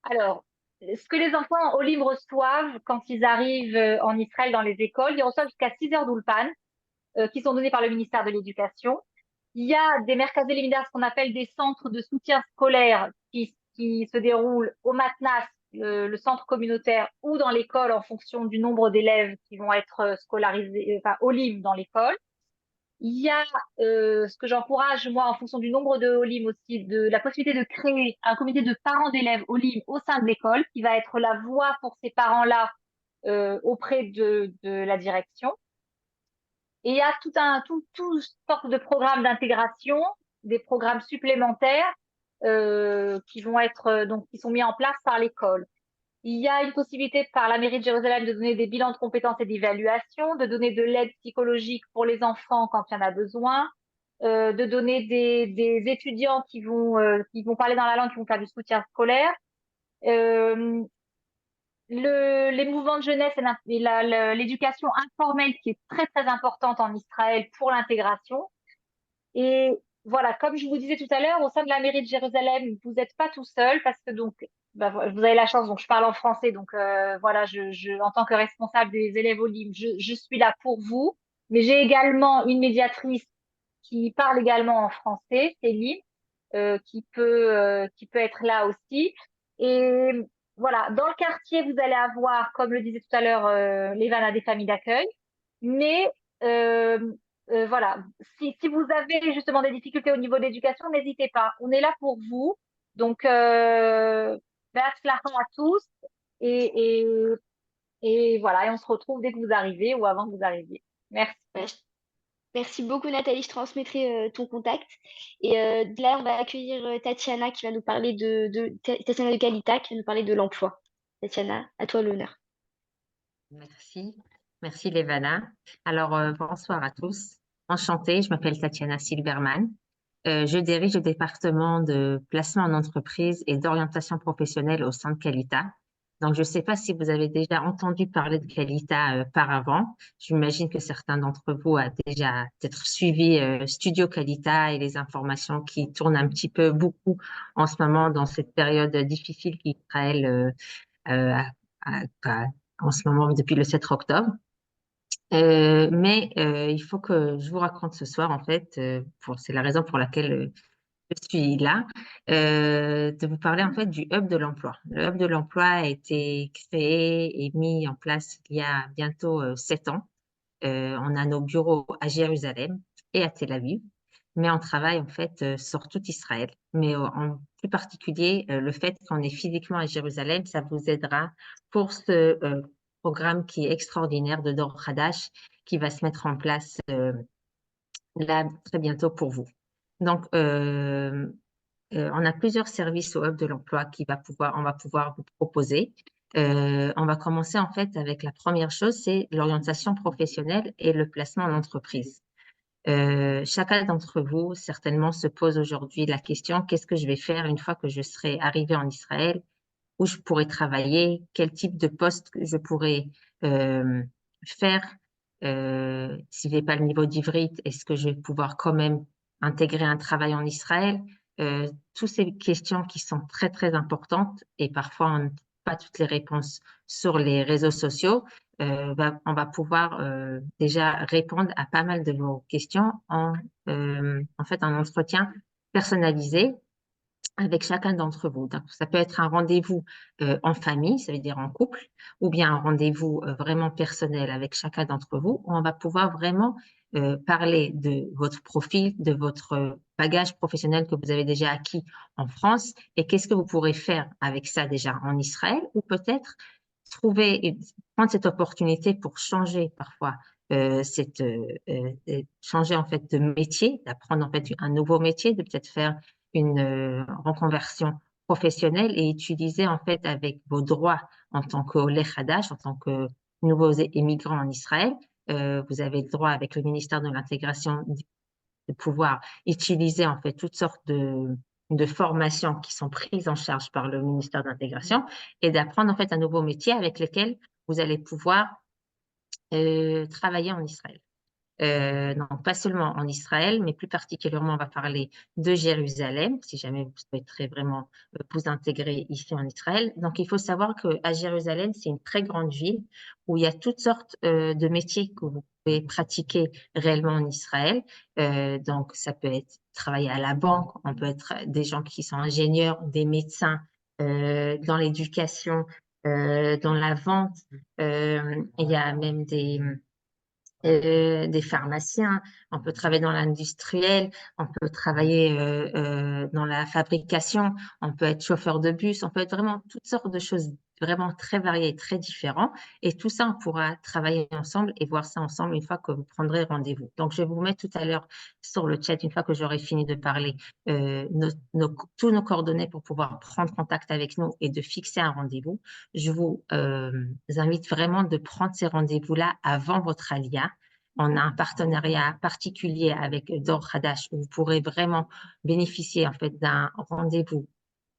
[SPEAKER 4] Alors, ce que les enfants au libre reçoivent quand ils arrivent en Israël dans les écoles, ils reçoivent jusqu'à 6 heures d'Ulpan qui sont donnés par le ministère de l'Éducation. Il y a des mercazé lemidah, ce qu'on appelle des centres de soutien scolaire qui se déroulent au matnas, le centre communautaire, ou dans l'école en fonction du nombre d'élèves qui vont être scolarisés, enfin, Olim dans l'école. Il y a ce que j'encourage, moi, en fonction du nombre de Olim aussi, de la possibilité de créer un comité de parents d'élèves Olim au sein de l'école, qui va être la voix pour ces parents-là auprès de la direction. Et il y a tout sorte de programmes d'intégration, des programmes supplémentaires qui vont être donc qui sont mis en place par l'école. Il y a une possibilité par la mairie de Jérusalem de donner des bilans de compétences et d'évaluation, de donner de l'aide psychologique pour les enfants quand il y en a besoin, de donner des étudiants qui vont parler dans la langue, qui vont faire du soutien scolaire. Euh, les mouvements de jeunesse et l'éducation informelle qui est très très importante en Israël pour l'intégration. Et voilà, comme je vous disais tout à l'heure, au sein de la mairie de Jérusalem, vous n'êtes pas tout seul parce que donc bah, vous avez la chance, donc je parle en français, donc voilà, en tant que responsable des élèves au LIM, je suis là pour vous, mais j'ai également une médiatrice qui parle également en français, Céline, qui peut être là aussi. Et voilà, dans le quartier, vous allez avoir, comme le disait tout à l'heure, les vannes à des familles d'accueil. Mais euh, voilà, si vous avez justement des difficultés au niveau de l'éducation, n'hésitez pas. On est là pour vous. Donc, à tous. Et, et, et voilà, et on se retrouve dès que vous arrivez ou avant que vous arriviez. Merci.
[SPEAKER 2] Ouais, merci beaucoup, Nathalie. Je transmettrai ton contact. Et là, on va accueillir Tatiana qui va nous parler Tatiana de Kalita qui va nous parler de l'emploi. Tatiana, à toi l'honneur.
[SPEAKER 5] Merci, merci Levana. Alors, bonsoir à tous. Enchantée, je m'appelle Tatiana Silberman. Je dirige le département de placement en entreprise et d'orientation professionnelle au sein de Kalita. Donc, je ne sais pas si vous avez déjà entendu parler de Kalita par avant. J'imagine que certains d'entre vous ont déjà peut-être suivi Studio Kalita et les informations qui tournent un petit peu beaucoup en ce moment dans cette période difficile qu'Israël a en ce moment depuis le 7 octobre. Mais il faut que je vous raconte ce soir, en fait, c'est la raison pour laquelle je suis là, de vous parler en fait du Hub de l'emploi. Le Hub de l'emploi a été créé et mis en place il y a bientôt 7 ans on a nos bureaux à Jérusalem et à Tel Aviv, mais on travaille en fait sur tout Israël. Mais en plus particulier, le fait qu'on est physiquement à Jérusalem, ça vous aidera pour ce programme qui est extraordinaire de Dor Hadash qui va se mettre en place là très bientôt pour vous. Donc, on a plusieurs services au Hub de l'emploi on va pouvoir vous proposer. On va commencer en fait avec la première chose, c'est l'orientation professionnelle et le placement en entreprise. Chacun d'entre vous certainement se pose aujourd'hui la question, qu'est-ce que je vais faire une fois que je serai arrivé en Israël? Où je pourrais travailler? Quel type de poste je pourrais faire? Si je n'ai pas le niveau d'ivrit, est-ce que je vais pouvoir quand même intégrer un travail en Israël? Toutes ces questions qui sont très, très importantes et parfois on n'a pas toutes les réponses sur les réseaux sociaux. On va pouvoir déjà répondre à pas mal de vos questions en fait un entretien personnalisé avec chacun d'entre vous. Donc, ça peut être un rendez-vous en famille, ça veut dire en couple, ou bien un rendez-vous vraiment personnel avec chacun d'entre vous, où on va pouvoir vraiment parler de votre profil, de votre bagage professionnel que vous avez déjà acquis en France, et qu'est-ce que vous pourrez faire avec ça déjà en Israël, ou peut-être prendre cette opportunité pour changer parfois changer en fait de métier, d'apprendre en fait un nouveau métier, de peut-être faire une reconversion professionnelle et utiliser en fait avec vos droits en tant qu'Oleh Hadash, en tant que nouveaux immigrants en Israël. Vous avez le droit avec le ministère de l'Intégration de pouvoir utiliser en fait toutes sortes de formations qui sont prises en charge par le ministère de l'Intégration et d'apprendre en fait un nouveau métier avec lequel vous allez pouvoir travailler en Israël. Donc, pas seulement en Israël, mais plus particulièrement, on va parler de Jérusalem, si jamais vous souhaiterez vraiment vous intégrer ici en Israël. Donc, il faut savoir qu'à Jérusalem, c'est une très grande ville où il y a toutes sortes de métiers que vous pouvez pratiquer réellement en Israël. Donc, ça peut être travailler à la banque, on peut être des gens qui sont ingénieurs, des médecins, dans l'éducation, dans la vente. Il y a même des pharmaciens, on peut travailler dans l'industriel, on peut travailler dans la fabrication, on peut être chauffeur de bus, on peut être vraiment toutes sortes de choses vraiment très variées et très différentes. Et tout ça, on pourra travailler ensemble et voir ça ensemble une fois que vous prendrez rendez-vous. Donc, je vais vous mettre tout à l'heure sur le chat, une fois que j'aurai fini de parler, tous nos coordonnées pour pouvoir prendre contact avec nous et de fixer un rendez-vous. Je vous invite vraiment de prendre ces rendez-vous-là avant votre alia. On a un partenariat particulier avec Dor Hadash où vous pourrez vraiment bénéficier en fait d'un rendez-vous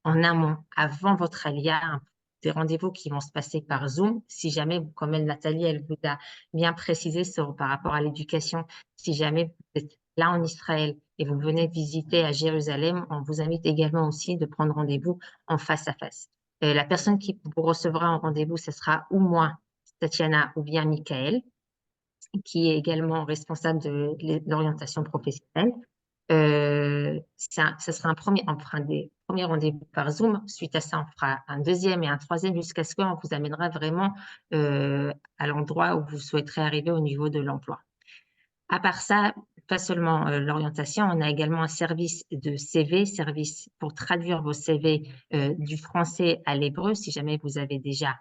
[SPEAKER 5] en amont avant votre alia, des rendez-vous qui vont se passer par Zoom. Si jamais, comme Nathalie, elle vous a bien précisé par rapport à l'éducation, si jamais vous êtes là en Israël et vous venez visiter à Jérusalem, on vous invite également aussi de prendre rendez-vous en face à face. La personne qui vous recevra en rendez-vous, ce sera ou moi, Tatiana, ou bien Michael, qui est également responsable de l'orientation professionnelle. Ça sera on fera des premiers rendez-vous par Zoom. Suite à ça, on fera un deuxième et un troisième jusqu'à ce qu'on vous amènera vraiment à l'endroit où vous souhaiterez arriver au niveau de l'emploi. À part ça, pas seulement l'orientation, on a également un service de CV, service pour traduire vos CV du français à l'hébreu, si jamais vous avez déjà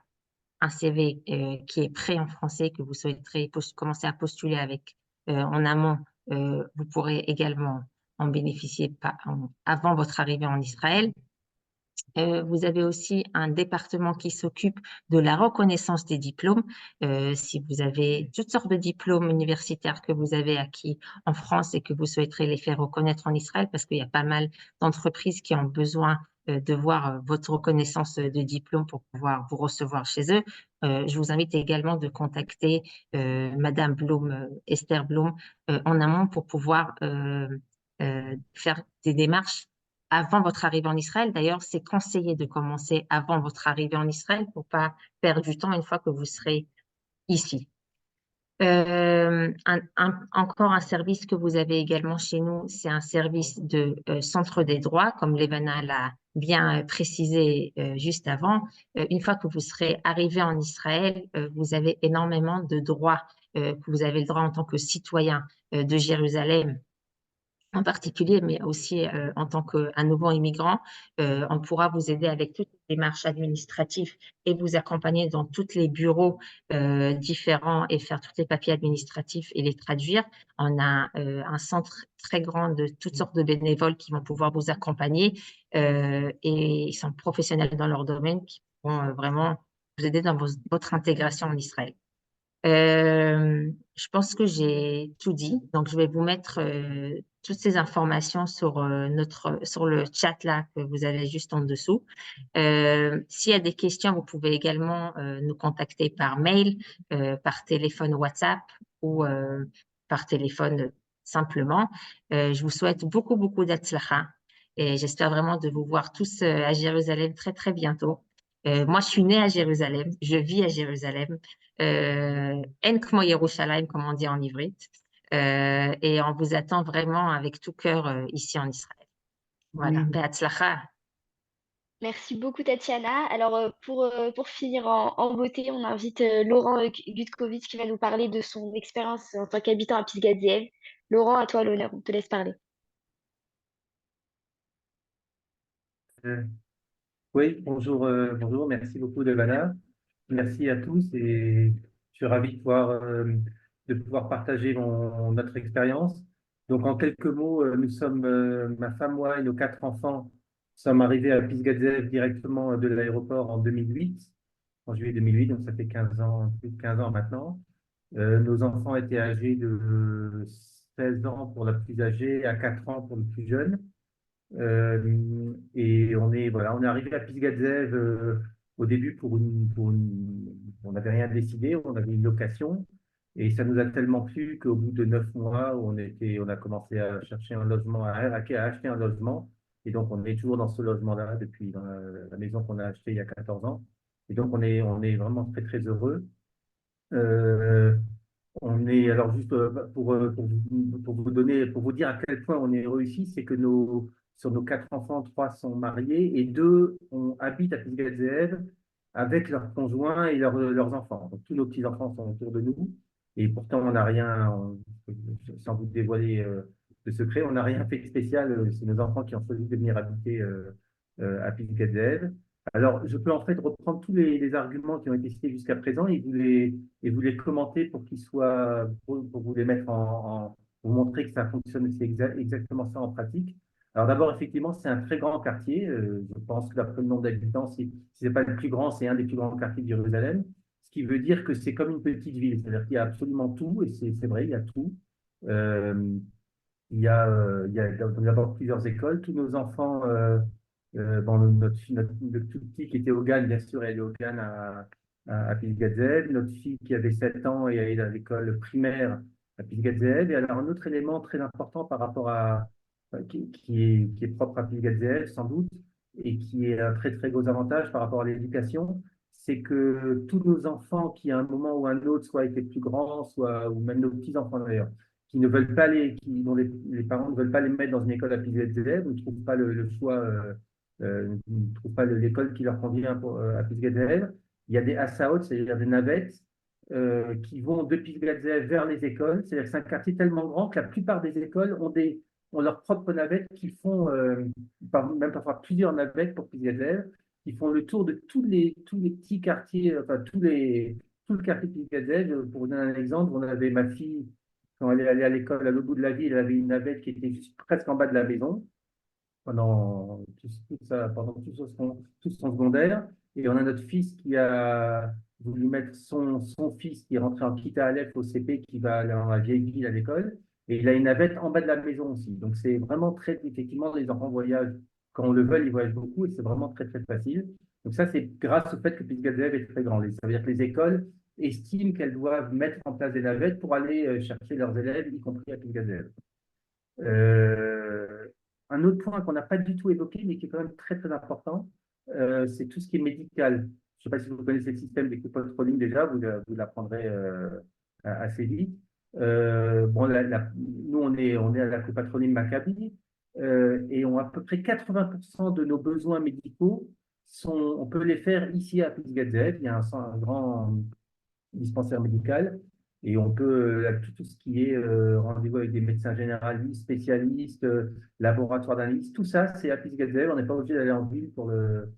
[SPEAKER 5] un CV qui est prêt en français, que vous souhaiterez commencer à postuler avec en amont, vous pourrez également en bénéficier avant votre arrivée en Israël. Vous avez aussi un département qui s'occupe de la reconnaissance des diplômes. Si vous avez toutes sortes de diplômes universitaires que vous avez acquis en France et que vous souhaiterez les faire reconnaître en Israël, parce qu'il y a pas mal d'entreprises qui ont besoin de voir votre reconnaissance de diplôme pour pouvoir vous recevoir chez eux. Je vous invite également de contacter Madame Blum, Esther Blum, en amont pour pouvoir faire des démarches avant votre arrivée en Israël. D'ailleurs, c'est conseillé de commencer avant votre arrivée en Israël pour pas perdre du temps une fois que vous serez ici. Encore un service que vous avez également chez nous, c'est un service de centre des droits, comme Levana l'a bien précisé juste avant. Une fois que vous serez arrivé en Israël, vous avez énormément de droits que vous avez le droit en tant que citoyen de Jérusalem en particulier, mais aussi en tant qu'un nouveau immigrant, on pourra vous aider avec toutes les démarches administratives et vous accompagner dans tous les bureaux différents et faire tous les papiers administratifs et les traduire. On a un centre très grand de toutes sortes de bénévoles qui vont pouvoir vous accompagner et ils sont professionnels dans leur domaine qui vont vraiment vous aider dans votre intégration en Israël. Je pense que j'ai tout dit, donc je vais vous mettre toutes ces informations sur sur le chat là que vous avez juste en dessous. S'il y a des questions, vous pouvez également nous contacter par mail, par téléphone WhatsApp ou par téléphone simplement. Je vous souhaite beaucoup d'atzlacha et j'espère vraiment de vous voir tous à Jérusalem très bientôt. Moi, je suis née à Jérusalem, je vis à Jérusalem. En kmo Yerushalayim, comme on dit en ivrite. Et on vous attend vraiment avec tout cœur ici en Israël. Voilà. Be'atzlacha.
[SPEAKER 2] Merci beaucoup, Tatiana. Alors, pour finir en beauté, on invite Laurent Gutkovitch qui va nous parler de son expérience en tant qu'habitant à Pisgat Ze'ev. Laurent, à toi l'honneur, on te laisse parler.
[SPEAKER 6] Oui, bonjour, bonjour, merci beaucoup Levana. Merci à tous et je suis ravi de pouvoir partager notre expérience. Donc en quelques mots, nous sommes, ma femme, moi et nos 4 enfants, sommes arrivés à Pisgat Ze'ev directement de l'aéroport en 2008, en juillet 2008, donc ça fait 15 ans, plus de 15 ans maintenant. Nos enfants étaient âgés de 16 ans pour la plus âgée, à 4 ans pour le plus jeune. Et on est arrivé à Pisgat Ze'ev au début on n'avait rien décidé, on avait une location et ça nous a tellement plu qu'au bout de 9 mois, on a commencé à chercher un logement, à acheter un logement. Et donc on est toujours dans ce logement-là depuis dans la maison qu'on a achetée il y a 14 ans. Et donc on est vraiment très heureux. On est alors juste pour vous dire à quel point on est réussi, c'est que sur nos 4 enfants, 3 sont mariés et 2 habitent à Pisgat Ze'ev avec leurs conjoints et leurs enfants. Donc, tous nos petits-enfants sont autour de nous et pourtant on n'a rien, sans vous dévoiler de secret, on n'a rien fait de spécial. C'est nos enfants qui ont choisi de venir habiter à Pisgat Ze'ev. Alors, je peux en fait reprendre tous les arguments qui ont été cités jusqu'à présent et vous les commenter pour pour vous les mettre pour vous montrer que ça fonctionne, c'est exactement ça en pratique. Alors d'abord, effectivement, c'est un très grand quartier. Je pense que d'après le nombre d'habitants, si ce n'est pas le plus grand, c'est un des plus grands quartiers de Jérusalem. Ce qui veut dire que c'est comme une petite ville. C'est-à-dire qu'il y a absolument tout, et c'est vrai, il y a tout. Il y a d'abord plusieurs écoles. Tous nos enfants, bon, le tout petit qui était au GAN, bien sûr, elle est au GAN à Pisgat Ze'ev. Notre fille qui avait 7 ans et elle est à l'école primaire à Pisgat Ze'ev. Et alors, un autre élément très important par rapport qui est propre à Pisgat Ze'ev, sans doute, et qui est un très gros avantage par rapport à l'éducation, c'est que tous nos enfants qui, à un moment ou un autre, soit étaient plus grands, ou même nos petits-enfants d'ailleurs, qui ne veulent pas dont les parents ne veulent pas les mettre dans une école à Pisgat Ze'ev, ne trouvent pas le choix, ne trouvent pas l'école qui leur convient à Pisgat Ze'ev. Il y a des Assaot, c'est-à-dire des navettes, qui vont de Pisgat Ze'ev vers les écoles. C'est-à-dire que c'est un quartier tellement grand que la plupart des écoles ont leurs propres navettes qui font, même parfois plusieurs navettes pour Pisgat Ze'ev, qui font le tour de tous les petits quartiers, enfin tout le quartier de Pisgat Ze'ev. Pour vous donner un exemple, on avait ma fille, quand elle est allée à l'école à l'autre bout de la ville, elle avait une navette qui était juste presque en bas de la maison pendant tout son secondaire. Et on a notre fils qui a voulu mettre son fils qui est rentré en Kita Aleph au CP, qui va aller dans la vieille ville à l'école. Et il a une navette en bas de la maison aussi. Donc c'est vraiment effectivement, les enfants voyagent quand on le veut, ils voyagent beaucoup et c'est vraiment très facile. Donc ça, c'est grâce au fait que Pisgat Ze'ev est très grand. Ça veut dire que les écoles estiment qu'elles doivent mettre en place des navettes pour aller chercher leurs élèves, y compris à Pisgat Ze'ev. Un autre point qu'on n'a pas du tout évoqué, mais qui est quand même très important, c'est tout ce qui est médical. Je ne sais pas si vous connaissez le système d'éco-patrolling déjà, vous l'apprendrez assez vite. Bon, nous, on est à l'éco-patrolling Maccabi et à peu près 80% de nos besoins médicaux, on peut les faire ici à Pisgat Ze'ev. Il y a un grand dispensaire médical. Et on peut, tout ce qui est rendez-vous avec des médecins généralistes, spécialistes, laboratoire d'analyse, tout ça, c'est à Pisgazelle. On n'est pas obligé d'aller en ville pour le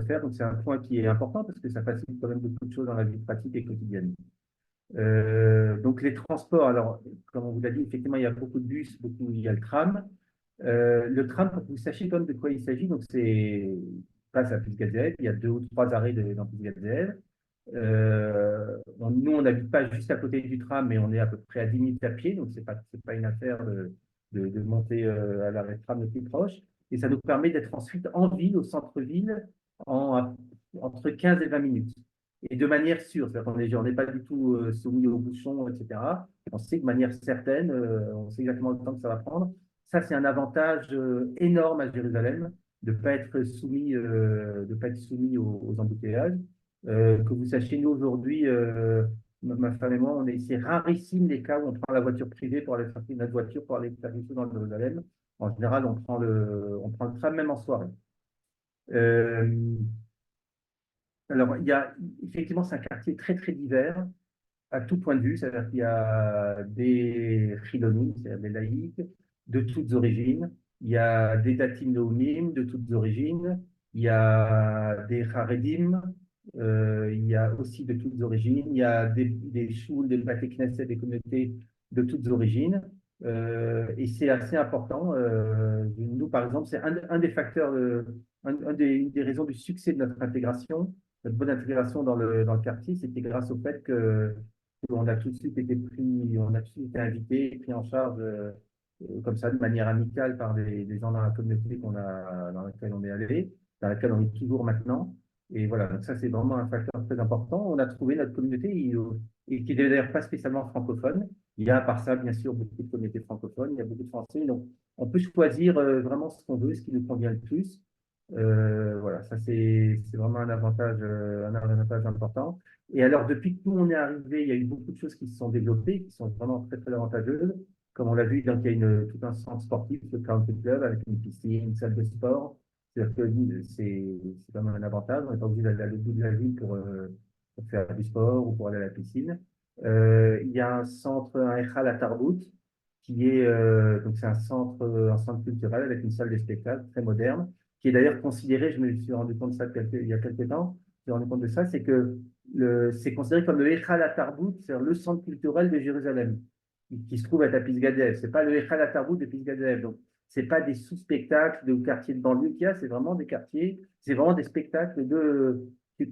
[SPEAKER 6] faire. Donc, c'est un point qui est important parce que ça facilite quand même beaucoup de choses dans la vie pratique et quotidienne. Donc, les transports, alors, comme on vous l'a dit, effectivement, il y a beaucoup de bus, il y a le tram. Le tram, pour que vous sachiez quand même de quoi il s'agit, donc c'est passe à Pisgazelle, il y a 2 ou 3 arrêts dans Pisgazelle. Nous, on n'habite pas juste à côté du tram, mais on est à peu près à 10 minutes à pied, donc c'est pas une affaire de monter à l'arrêt de tram le plus proche. Et ça nous permet d'être ensuite en ville, au centre-ville, entre 15 et 20 minutes. Et de manière sûre, c'est-à-dire qu'on n'est pas du tout soumis aux bouchons, etc. On sait de manière certaine, on sait exactement le temps que ça va prendre. Ça, c'est un avantage énorme à Jérusalem, de ne pas être soumis, aux embouteillages. Que vous sachiez, nous, aujourd'hui, ma femme et moi, c'est rarissime les cas où on prend la voiture privée pour aller sortir notre voiture pour aller faire des choses dans Jérusalem. En général, on prend le tram même en soirée. Alors, effectivement, c'est un quartier très, très divers à tout point de vue. C'est-à-dire qu'il y a des chilonim, c'est-à-dire des laïcs, de toutes origines. Il y a des datim leumim de toutes origines. Il y a des haredim. Il y a aussi de toutes origines. Il y a des shouls, des bâtés knesset, des communautés de toutes origines. Et c'est assez important. Nous, par exemple, c'est un des facteurs, une des raisons du succès de notre intégration, notre bonne intégration dans le quartier, c'était grâce au fait qu'on a tout de suite été on a tout de suite été invité, pris en charge comme ça de manière amicale par des gens dans la communauté dans laquelle on est allé, dans laquelle on est toujours maintenant. Et voilà, donc ça c'est vraiment un facteur très important. On a trouvé notre communauté et qui n'est d'ailleurs pas spécialement francophone. Il y a à part ça, bien sûr, beaucoup de communautés francophones, il y a beaucoup de Français. Donc on peut choisir vraiment ce qu'on veut, ce qui nous convient le plus. Voilà, ça c'est vraiment un avantage important. Et alors, depuis que nous on est arrivé, il y a eu beaucoup de choses qui se sont développées, qui sont vraiment très très avantageuses. Comme on l'a vu, donc, il y a tout un centre sportif, le Country Club, avec une piscine, une salle de sport. C'est-à-dire que c'est vraiment un avantage. On n'est pas obligé d'aller à l'autre bout de la ville pour faire du sport ou pour aller à la piscine. Il y a un centre, un Echal à Tarbout, qui est donc c'est un centre culturel avec une salle de spectacle très moderne, qui est d'ailleurs considéré, je me suis rendu compte de ça il y a quelques temps, je me suis rendu compte de ça, c'est que c'est considéré comme le Echal à Tarbout, c'est-à-dire le centre culturel de Jérusalem, qui se trouve à Pisgazève. C'est pas le Echal à Tarbout de Pisgazève. Donc, c'est pas des sous-spectacles de quartiers de banlieue qu'il y a, c'est vraiment des quartiers, c'est vraiment des spectacles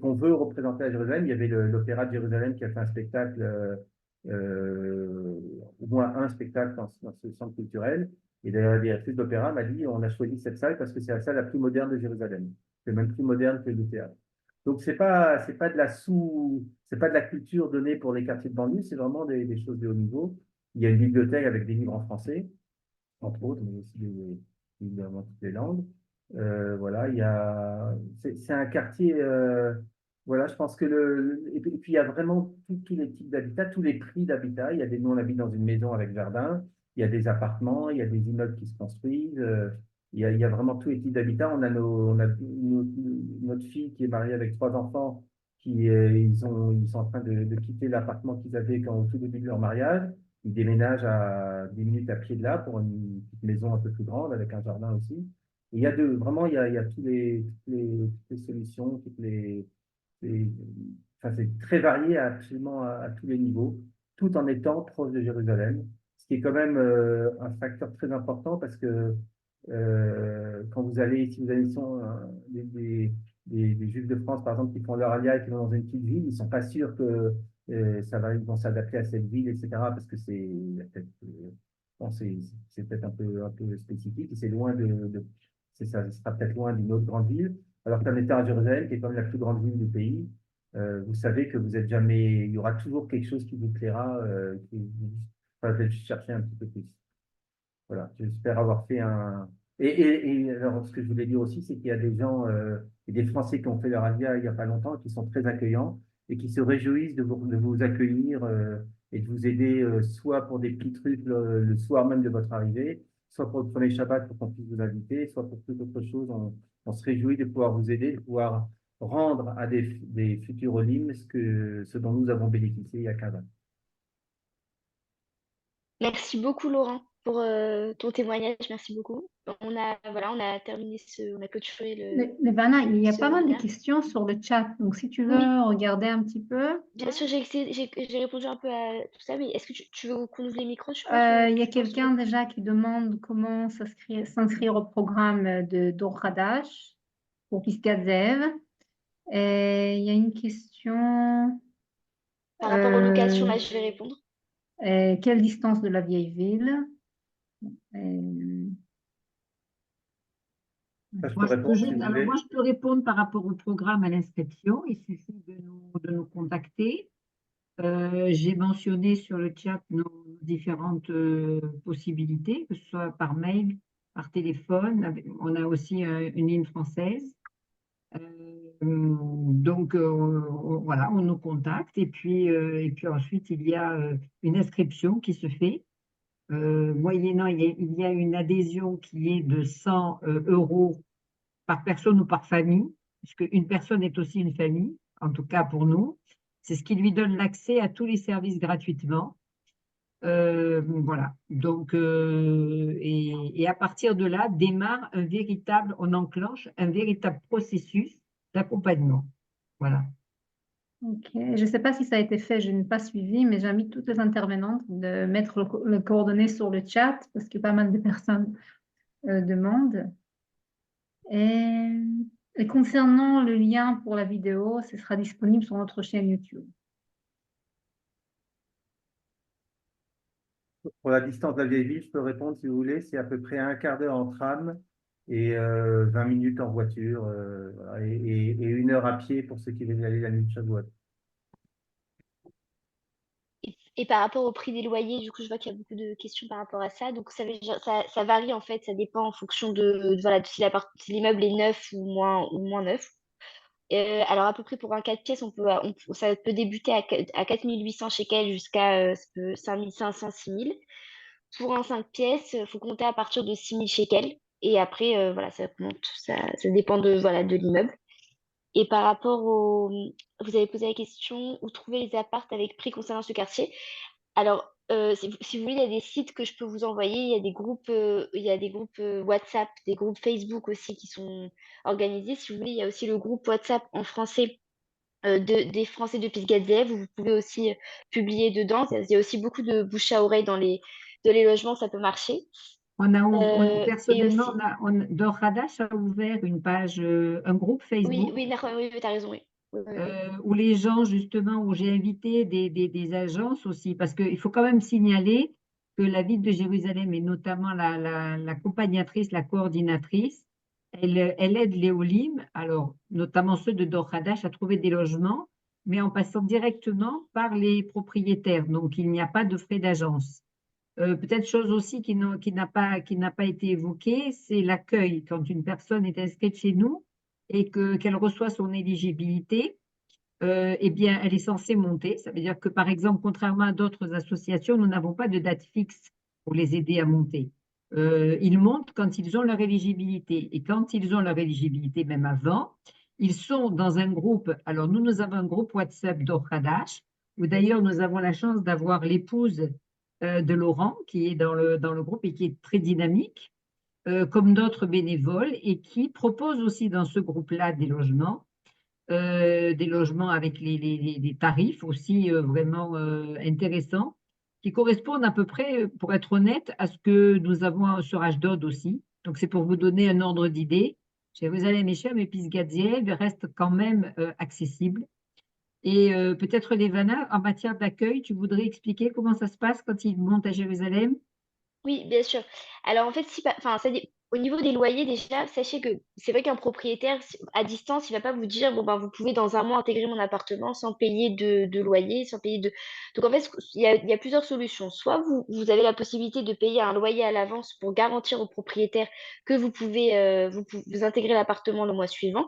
[SPEAKER 6] qu'on veut représenter à Jérusalem. Il y avait l'Opéra de Jérusalem qui a fait un spectacle, au moins un spectacle dans ce centre culturel. Et d'ailleurs, la directrice de l'Opéra m'a dit, on a choisi cette salle parce que c'est la salle la plus moderne de Jérusalem. C'est même plus moderne que le théâtre. Donc, c'est pas de la culture donnée pour les quartiers de banlieue, c'est vraiment des choses de haut niveau. Il y a une bibliothèque avec des livres en français, entre autres, mais aussi des livres dans toutes les langues. Voilà, c'est un quartier, voilà, je pense que et puis il y a vraiment tous les types d'habitat, tous les prix d'habitat. Nous, on habite dans une maison avec jardin, il y a des appartements, il y a des immeubles qui se construisent, il y a vraiment tous les types d'habitat. Notre fille qui est mariée avec 3 enfants, ils sont en train de quitter l'appartement qu'ils avaient au tout début de leur mariage. Ils déménagent à 10 minutes à pied de là pour une petite maison un peu plus grande avec un jardin aussi. Et vraiment, il y a toutes les solutions, enfin, c'est très varié absolument à tous les niveaux, tout en étant proche de Jérusalem, ce qui est quand même un facteur très important parce que si vous allez sur des Juifs de France, par exemple, qui font leur alia et qui vont dans une petite ville, ils ne sont pas sûrs que ils vont s'adapter à cette ville, etc. Parce que c'est peut-être un peu spécifique et c'est loin ça sera peut-être loin d'une autre grande ville. Alors qu'en étant à Jérusalem, qui est quand même la plus grande ville du pays, vous savez que vous êtes jamais, il y aura toujours quelque chose qui vous plaira, enfin, peut-être chercher un petit peu plus. Voilà, j'espère avoir fait un. Et alors, ce que je voulais dire aussi, c'est qu'il y a des gens, et des Français qui ont fait leur alia il n'y a pas longtemps, qui sont très accueillants et qui se réjouissent de vous accueillir et de vous aider, soit pour des petits trucs le soir même de votre arrivée, soit pour le premier Shabbat pour qu'on puisse vous inviter, soit pour toute autre chose. On se réjouit de pouvoir vous aider, de pouvoir rendre à des futurs Olim ce dont nous avons bénéficié il y a 15 ans.
[SPEAKER 2] Merci beaucoup, Laurent, pour ton témoignage. Merci beaucoup. On a terminé on a clôturé
[SPEAKER 7] Mais Vanna, il y a
[SPEAKER 2] ce
[SPEAKER 7] pas mal de
[SPEAKER 2] webinaire.
[SPEAKER 7] questions sur le chat. Donc, si tu
[SPEAKER 2] Oui,
[SPEAKER 7] veux regarder un petit peu,
[SPEAKER 2] bien sûr, j'ai répondu un peu à tout ça, mais est-ce que tu veux qu'on ouvre les micros, je pense,
[SPEAKER 7] il y a
[SPEAKER 2] tu penses,
[SPEAKER 7] quelqu'un déjà qui demande comment s'inscrire au programme de Dor Hadash pour Pisgat Ze'ev. Et il y a une question,
[SPEAKER 2] par rapport aux locations,
[SPEAKER 7] euh,
[SPEAKER 2] là, je vais répondre.
[SPEAKER 7] quelle distance de la vieille ville? Euh,
[SPEAKER 6] Ça, je peux
[SPEAKER 3] Moi, je peux
[SPEAKER 6] répondre si
[SPEAKER 3] juste,
[SPEAKER 6] vous
[SPEAKER 3] alors moi,
[SPEAKER 6] voulez.
[SPEAKER 3] je peux répondre par rapport au programme à l'inscription. Il suffit de nous contacter. J'ai mentionné sur le chat nos différentes possibilités, que ce soit par mail, par téléphone. On a aussi une ligne française. Donc, voilà, on nous contacte. Et puis ensuite, il y a une inscription qui se fait. Moyennant, il y a une adhésion qui est de 100 euros par personne ou par famille, puisque une personne est aussi une famille, en tout cas pour nous. C'est ce qui lui donne l'accès à tous les services gratuitement. Voilà. Donc, et à partir de là, on enclenche un véritable processus d'accompagnement. Voilà.
[SPEAKER 7] ok. Je ne sais pas si ça a été fait, je n'ai pas suivi, mais j'invite toutes les intervenantes de mettre le coordonnées sur le chat parce que pas mal de personnes demandent. Et concernant le lien pour la vidéo, ce sera disponible sur notre chaîne YouTube.
[SPEAKER 6] Pour la distance de la vieille ville, je peux répondre si vous voulez. C'est à peu près un quart d'heure en tram et 20 minutes en voiture voilà, et 1 heure à pied pour ceux qui veulent y aller la nuit de Shavuot.
[SPEAKER 2] Et par rapport au prix des loyers, du coup, je vois qu'il y a beaucoup de questions par rapport à ça. Donc, ça varie, en fait, ça dépend en fonction voilà, si l'immeuble est neuf ou moins neuf. Alors, à peu près pour un 4 pièces, ça peut débuter à 4800 shekels jusqu'à 5500, 6000. Pour un 5 pièces, il faut compter à partir de 6000 shekels. Et après, voilà, ça monte. Ça dépend voilà, de l'immeuble. Et par rapport vous avez posé la question, où trouver les apparts avec prix concernant ce quartier? Alors, si vous voulez, il y a des sites que je peux vous envoyer. Il y a des groupes WhatsApp, des groupes Facebook aussi qui sont organisés. Si vous voulez, il y a aussi le groupe WhatsApp en français des Français de Pisgazève où vous pouvez aussi publier dedans. Il y a aussi beaucoup de bouche à oreille dans les logements, ça peut marcher. Et
[SPEAKER 3] Personnellement,
[SPEAKER 2] aussi,
[SPEAKER 3] Dor Hadash a ouvert une page, un groupe Facebook
[SPEAKER 2] oui, d'accord, oui, tu as raison, oui. Oui, oui, oui.
[SPEAKER 3] où les gens, justement, où j'ai invité des agences aussi, parce qu'il faut quand même signaler que la ville de Jérusalem, et notamment l'accompagnatrice, la coordinatrice, elle aide les Olim, alors notamment ceux de Dor Hadash, à trouver des logements, mais en passant directement par les propriétaires. Donc, il n'y a pas de frais d'agence. Peut-être chose aussi qui n'a pas été évoquée, c'est l'accueil. Quand une personne est inscrite chez nous et qu'elle reçoit son éligibilité, eh bien, elle est censée monter. Ça veut dire que, par exemple, contrairement à d'autres associations, nous n'avons pas de date fixe pour les aider à monter. Ils montent quand ils ont leur éligibilité. Et quand ils ont leur éligibilité, même avant, ils sont dans un groupe. Alors, nous avons un groupe WhatsApp d'Orhadash, où d'ailleurs, nous avons la chance d'avoir l'épouse de Laurent, qui est dans le groupe et qui est très dynamique, comme d'autres bénévoles, et qui propose aussi dans ce groupe-là des logements avec des tarifs aussi vraiment intéressants, qui correspondent à peu près, pour être honnête, à ce que nous avons sur Ashdod aussi. Donc, c'est pour vous donner un ordre d'idée. Jérusalem et Shem et Pisgat Ze'ev restent quand même accessibles. Et peut-être, Levana, en matière d'accueil, tu voudrais expliquer comment ça se passe quand ils montent à Jérusalem?
[SPEAKER 2] Oui, bien sûr. Alors en fait, enfin, au niveau des loyers, déjà, sachez que c'est vrai qu'un propriétaire, à distance, il va pas vous dire, bon, ben, vous pouvez dans un mois intégrer mon appartement sans payer de loyer, sans payer de... Donc en fait, il y a plusieurs solutions. Soit vous avez la possibilité de payer un loyer à l'avance pour garantir au propriétaire que vous intégrer l'appartement le mois suivant,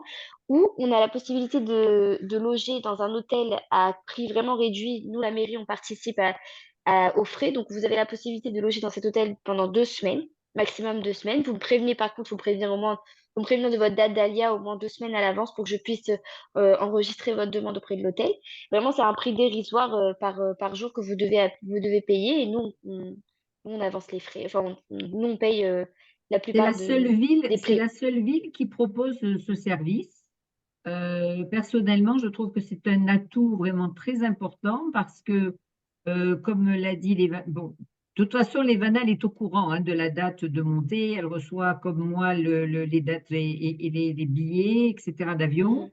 [SPEAKER 2] ou on a la possibilité de loger dans un hôtel à prix vraiment réduit. Nous, la mairie, on participe aux frais. Donc, vous avez la possibilité de loger dans cet hôtel pendant 2 semaines, maximum 2 semaines. Vous me prévenez, par contre, vous me prévenez de votre date d'alia au moins 2 semaines à l'avance pour que je puisse enregistrer votre demande auprès de l'hôtel. Vraiment, c'est un prix dérisoire par jour que vous devez payer. Et nous, on avance les frais. Enfin, nous, on paye la
[SPEAKER 3] C'est
[SPEAKER 2] plupart
[SPEAKER 3] la seule ville,
[SPEAKER 2] des
[SPEAKER 3] c'est
[SPEAKER 2] prix.
[SPEAKER 3] la seule ville qui propose ce service. Personnellement, je trouve que c'est un atout vraiment très important parce que, comme l'a dit bon, de toute façon, Levana, elle est au courant hein, de la date de montée. Elle reçoit, comme moi, les dates et les billets, etc., d'avion.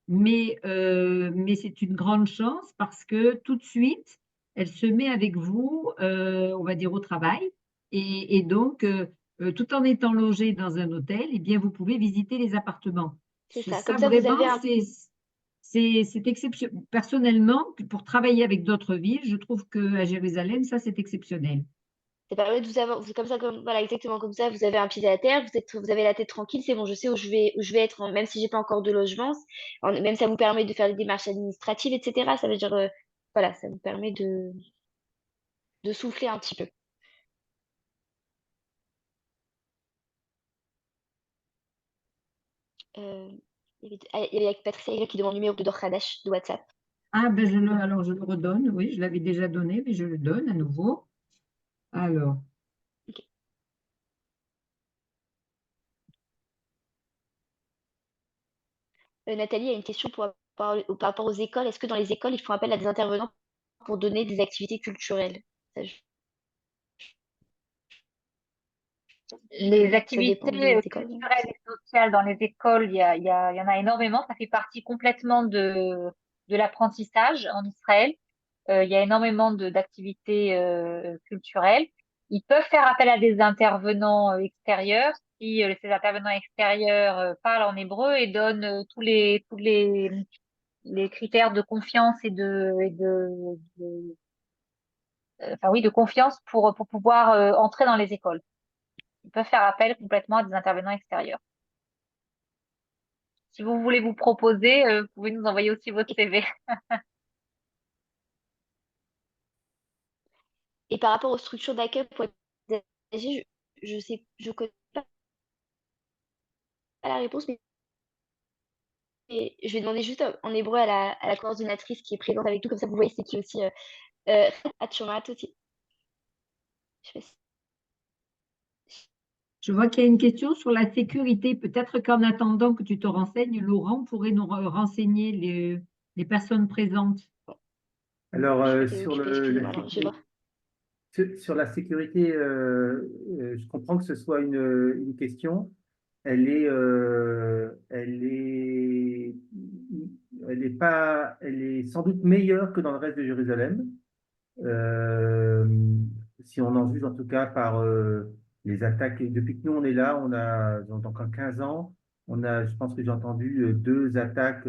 [SPEAKER 3] Mais c'est une grande chance parce que tout de suite, elle se met avec vous, on va dire, au travail. Et donc, tout en étant logé dans un hôtel, eh bien, vous pouvez visiter les appartements.
[SPEAKER 2] C'est ça.
[SPEAKER 3] Ça,
[SPEAKER 2] Comme ça, vous avez
[SPEAKER 3] vraiment, c'est exceptionnel. Personnellement, pour travailler avec d'autres villes, je trouve qu'à Jérusalem, ça, c'est exceptionnel.
[SPEAKER 2] ça permet de vous avoir, comme ça, voilà, exactement comme ça, vous avez un pied à terre, vous avez la tête tranquille, c'est bon, je sais où je vais être, même si j'ai pas encore de logement. Même ça vous permet de faire des démarches administratives, etc. Ça veut dire, voilà, ça vous permet de souffler un petit peu. Euh, il y avait Patricia qui demande le numéro de Dorkhadash de WhatsApp.
[SPEAKER 3] Ah, ben alors je le redonne, oui, je l'avais déjà donné, mais je le donne à nouveau. Alors,
[SPEAKER 2] Ok. Nathalie a une question par rapport aux écoles. Est-ce que dans les écoles, ils font appel à des intervenants pour donner des activités culturelles? Ça,
[SPEAKER 4] Les
[SPEAKER 2] ça dépend
[SPEAKER 4] activités
[SPEAKER 2] des écoles.
[SPEAKER 4] culturelles et sociales dans les écoles, il y en a énormément. Ça fait partie complètement de l'apprentissage en Israël. Il y a énormément d'activités culturelles. Ils peuvent faire appel à des intervenants extérieurs si ces intervenants extérieurs parlent en hébreu et donnent les critères de confiance enfin oui, de confiance pour pouvoir entrer dans les écoles. Ils peuvent faire appel complètement à des intervenants extérieurs. Si vous voulez vous proposer, vous pouvez nous envoyer aussi votre CV.
[SPEAKER 2] Et par rapport aux structures d'accueil pour les âgés, je connais pas la réponse, mais je vais demander juste en hébreu à la coordinatrice qui est présente avec nous, comme ça vous voyez c'est qui aussi. Atchomat aussi. Je sais pas
[SPEAKER 3] je vois qu'il y a une question sur la sécurité. Peut-être qu'en attendant que tu te renseignes, Laurent pourrait nous renseigner les personnes présentes.
[SPEAKER 6] Alors,
[SPEAKER 2] si j'étais occupée, excusez-moi. Alors, je vais voir.
[SPEAKER 6] sur la sécurité, je comprends que ce soit une question. Elle est, elle est sans doute meilleure que dans le reste de Jérusalem. Euh, Si on en juge en tout cas par les attaques. Et depuis que nous on est là, on a donc en 15 ans, je pense que j'ai entendu deux attaques,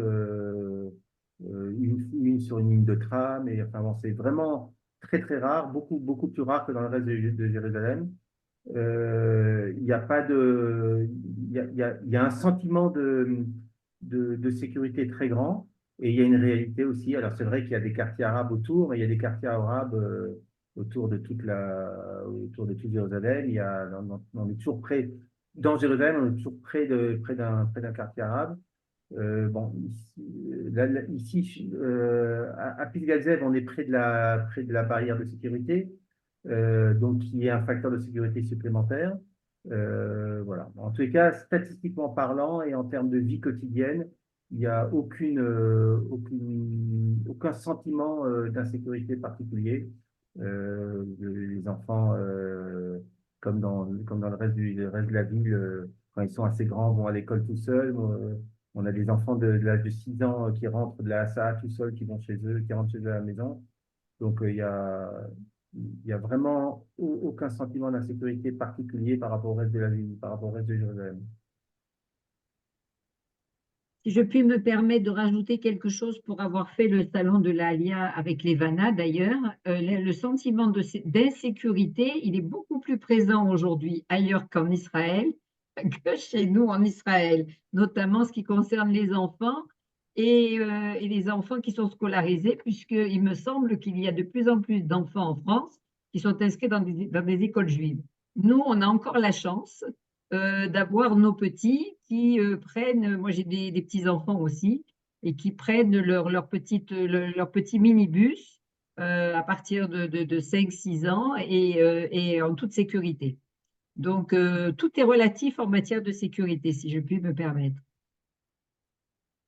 [SPEAKER 6] une sur une ligne de tram, et enfin bon, c'est vraiment très très rare, beaucoup plus rare que dans le reste de Jérusalem. Il y a pas de, il y a un sentiment de sécurité très grand. Et il y a une réalité aussi. Alors, c'est vrai qu'il y a des quartiers arabes autour, mais il y a des quartiers arabes autour de toute Jérusalem. On est toujours près, dans Jérusalem, on est toujours près d'un quartier arabe. Bon, ici, à Pisgazev, on est près de la barrière de sécurité, donc qui est un facteur de sécurité supplémentaire. Voilà. En tous les cas, statistiquement parlant et en termes de vie quotidienne, il n'y a aucun sentiment d'insécurité particulier. Les enfants, comme dans le reste de la ville, quand ils sont assez grands, vont à l'école tout seuls. On a des enfants de l'âge de 6 ans qui rentrent de la SA tout seuls, qui rentrent chez eux à la maison. Donc, il y a vraiment aucun sentiment d'insécurité particulier par rapport au reste de la ville, par rapport au reste de Jérusalem.
[SPEAKER 3] Si je puis me permettre de rajouter quelque chose pour avoir fait le salon de l'Alia avec les Vanna d'ailleurs, le sentiment d'insécurité, il est beaucoup plus présent aujourd'hui ailleurs qu'en Israël que chez nous en Israël, notamment ce qui concerne les enfants et les enfants qui sont scolarisés, puisqu'il me semble qu'il y a de plus en plus d'enfants en France qui sont inscrits dans des écoles juives. Nous, on a encore la chance d'avoir nos petits qui prennent, moi j'ai des petits-enfants aussi, et qui prennent leur petit minibus à partir de 5-6 ans et en toute sécurité. Donc, tout est relatif en matière de sécurité, si je puis me permettre.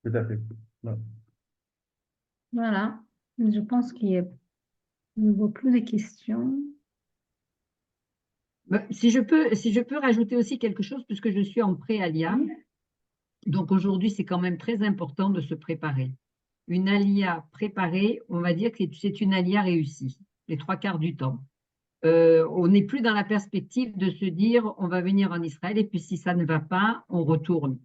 [SPEAKER 6] Tout à fait. Ouais.
[SPEAKER 7] Voilà. Je pense ne vaut plus de questions.
[SPEAKER 3] Si je peux rajouter aussi quelque chose, puisque je suis en pré-alia. Donc aujourd'hui, c'est quand même très important de se préparer. Une alia préparée, on va dire que c'est une alia réussie, les 3/4 du temps. On n'est plus dans la perspective de se dire on va venir en Israël et puis si ça ne va pas, on retourne.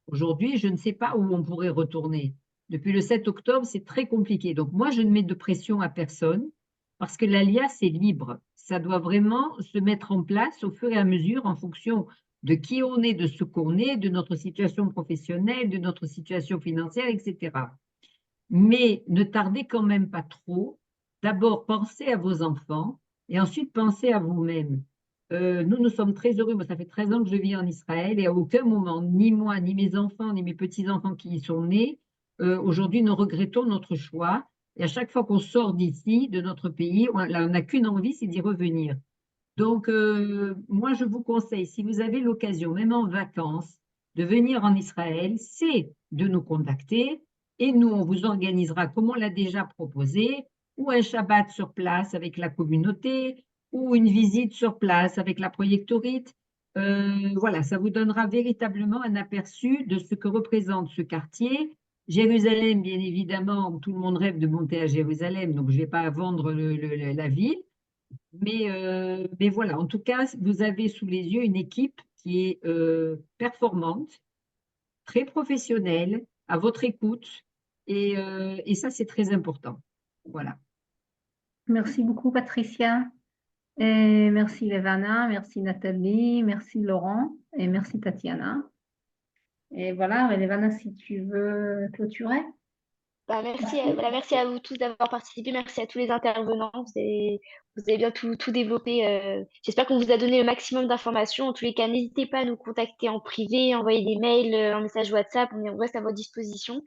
[SPEAKER 3] Aujourd'hui, je ne sais pas où on pourrait retourner. Depuis le 7 octobre, c'est très compliqué. Donc moi, je ne mets de pression à personne parce que l'alia, c'est libre. Ça doit vraiment se mettre en place au fur et à mesure en fonction de qui on est, de ce qu'on est, de notre situation professionnelle, de notre situation financière, etc. Mais ne tardez quand même pas trop. D'abord, pensez à vos enfants et ensuite pensez à vous-même. Nous sommes très heureux. Moi, ça fait 13 ans que je vis en Israël et à aucun moment, ni moi, ni mes enfants, ni mes petits-enfants qui y sont nés, aujourd'hui, ne regrettons notre choix. Et à chaque fois qu'on sort d'ici, de notre pays, on n'a qu'une envie, c'est d'y revenir. Donc, moi, je vous conseille, si vous avez l'occasion, même en vacances, de venir en Israël, c'est de nous contacter et nous, on vous organisera, comme on l'a déjà proposé, ou un Shabbat sur place avec la communauté, ou une visite sur place avec la projectorite. Voilà, ça vous donnera véritablement un aperçu de ce que représente ce quartier. Jérusalem, bien évidemment, tout le monde rêve de monter à Jérusalem, donc je ne vais pas vendre la ville. Mais voilà, en tout cas, vous avez sous les yeux une équipe qui est performante, très professionnelle, à votre écoute, et ça, c'est très important. Voilà.
[SPEAKER 7] Merci beaucoup, Patricia. Et merci, Levana. Merci, Nathalie. Merci, Laurent. Et merci, Tatiana. Et voilà, Levana, si tu veux clôturer.
[SPEAKER 2] Merci à vous tous d'avoir participé. Merci à tous les intervenants. Vous avez bien tout développé. J'espère qu'on vous a donné le maximum d'informations. En tous les cas, n'hésitez pas à nous contacter en privé, envoyer des mails, un message WhatsApp. On reste à votre disposition.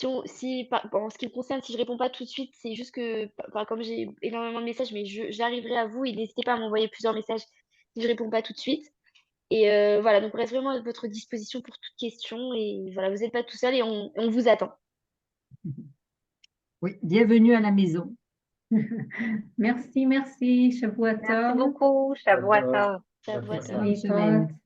[SPEAKER 2] En ce qui me concerne, si je réponds pas tout de suite, c'est juste que, enfin, comme j'ai énormément de messages, mais j'arriverai à vous et n'hésitez pas à m'envoyer plusieurs messages si je réponds pas tout de suite. Et voilà, donc on reste vraiment à votre disposition pour toute question. Et voilà, vous n'êtes pas tout seul et on vous attend.
[SPEAKER 3] Oui, bienvenue à la maison.
[SPEAKER 7] Merci, merci. Shavua
[SPEAKER 4] Merci
[SPEAKER 7] Tov.
[SPEAKER 4] beaucoup. Shavuot Tov.
[SPEAKER 2] Shavuot
[SPEAKER 3] Bonne
[SPEAKER 2] Tov.
[SPEAKER 3] semaine.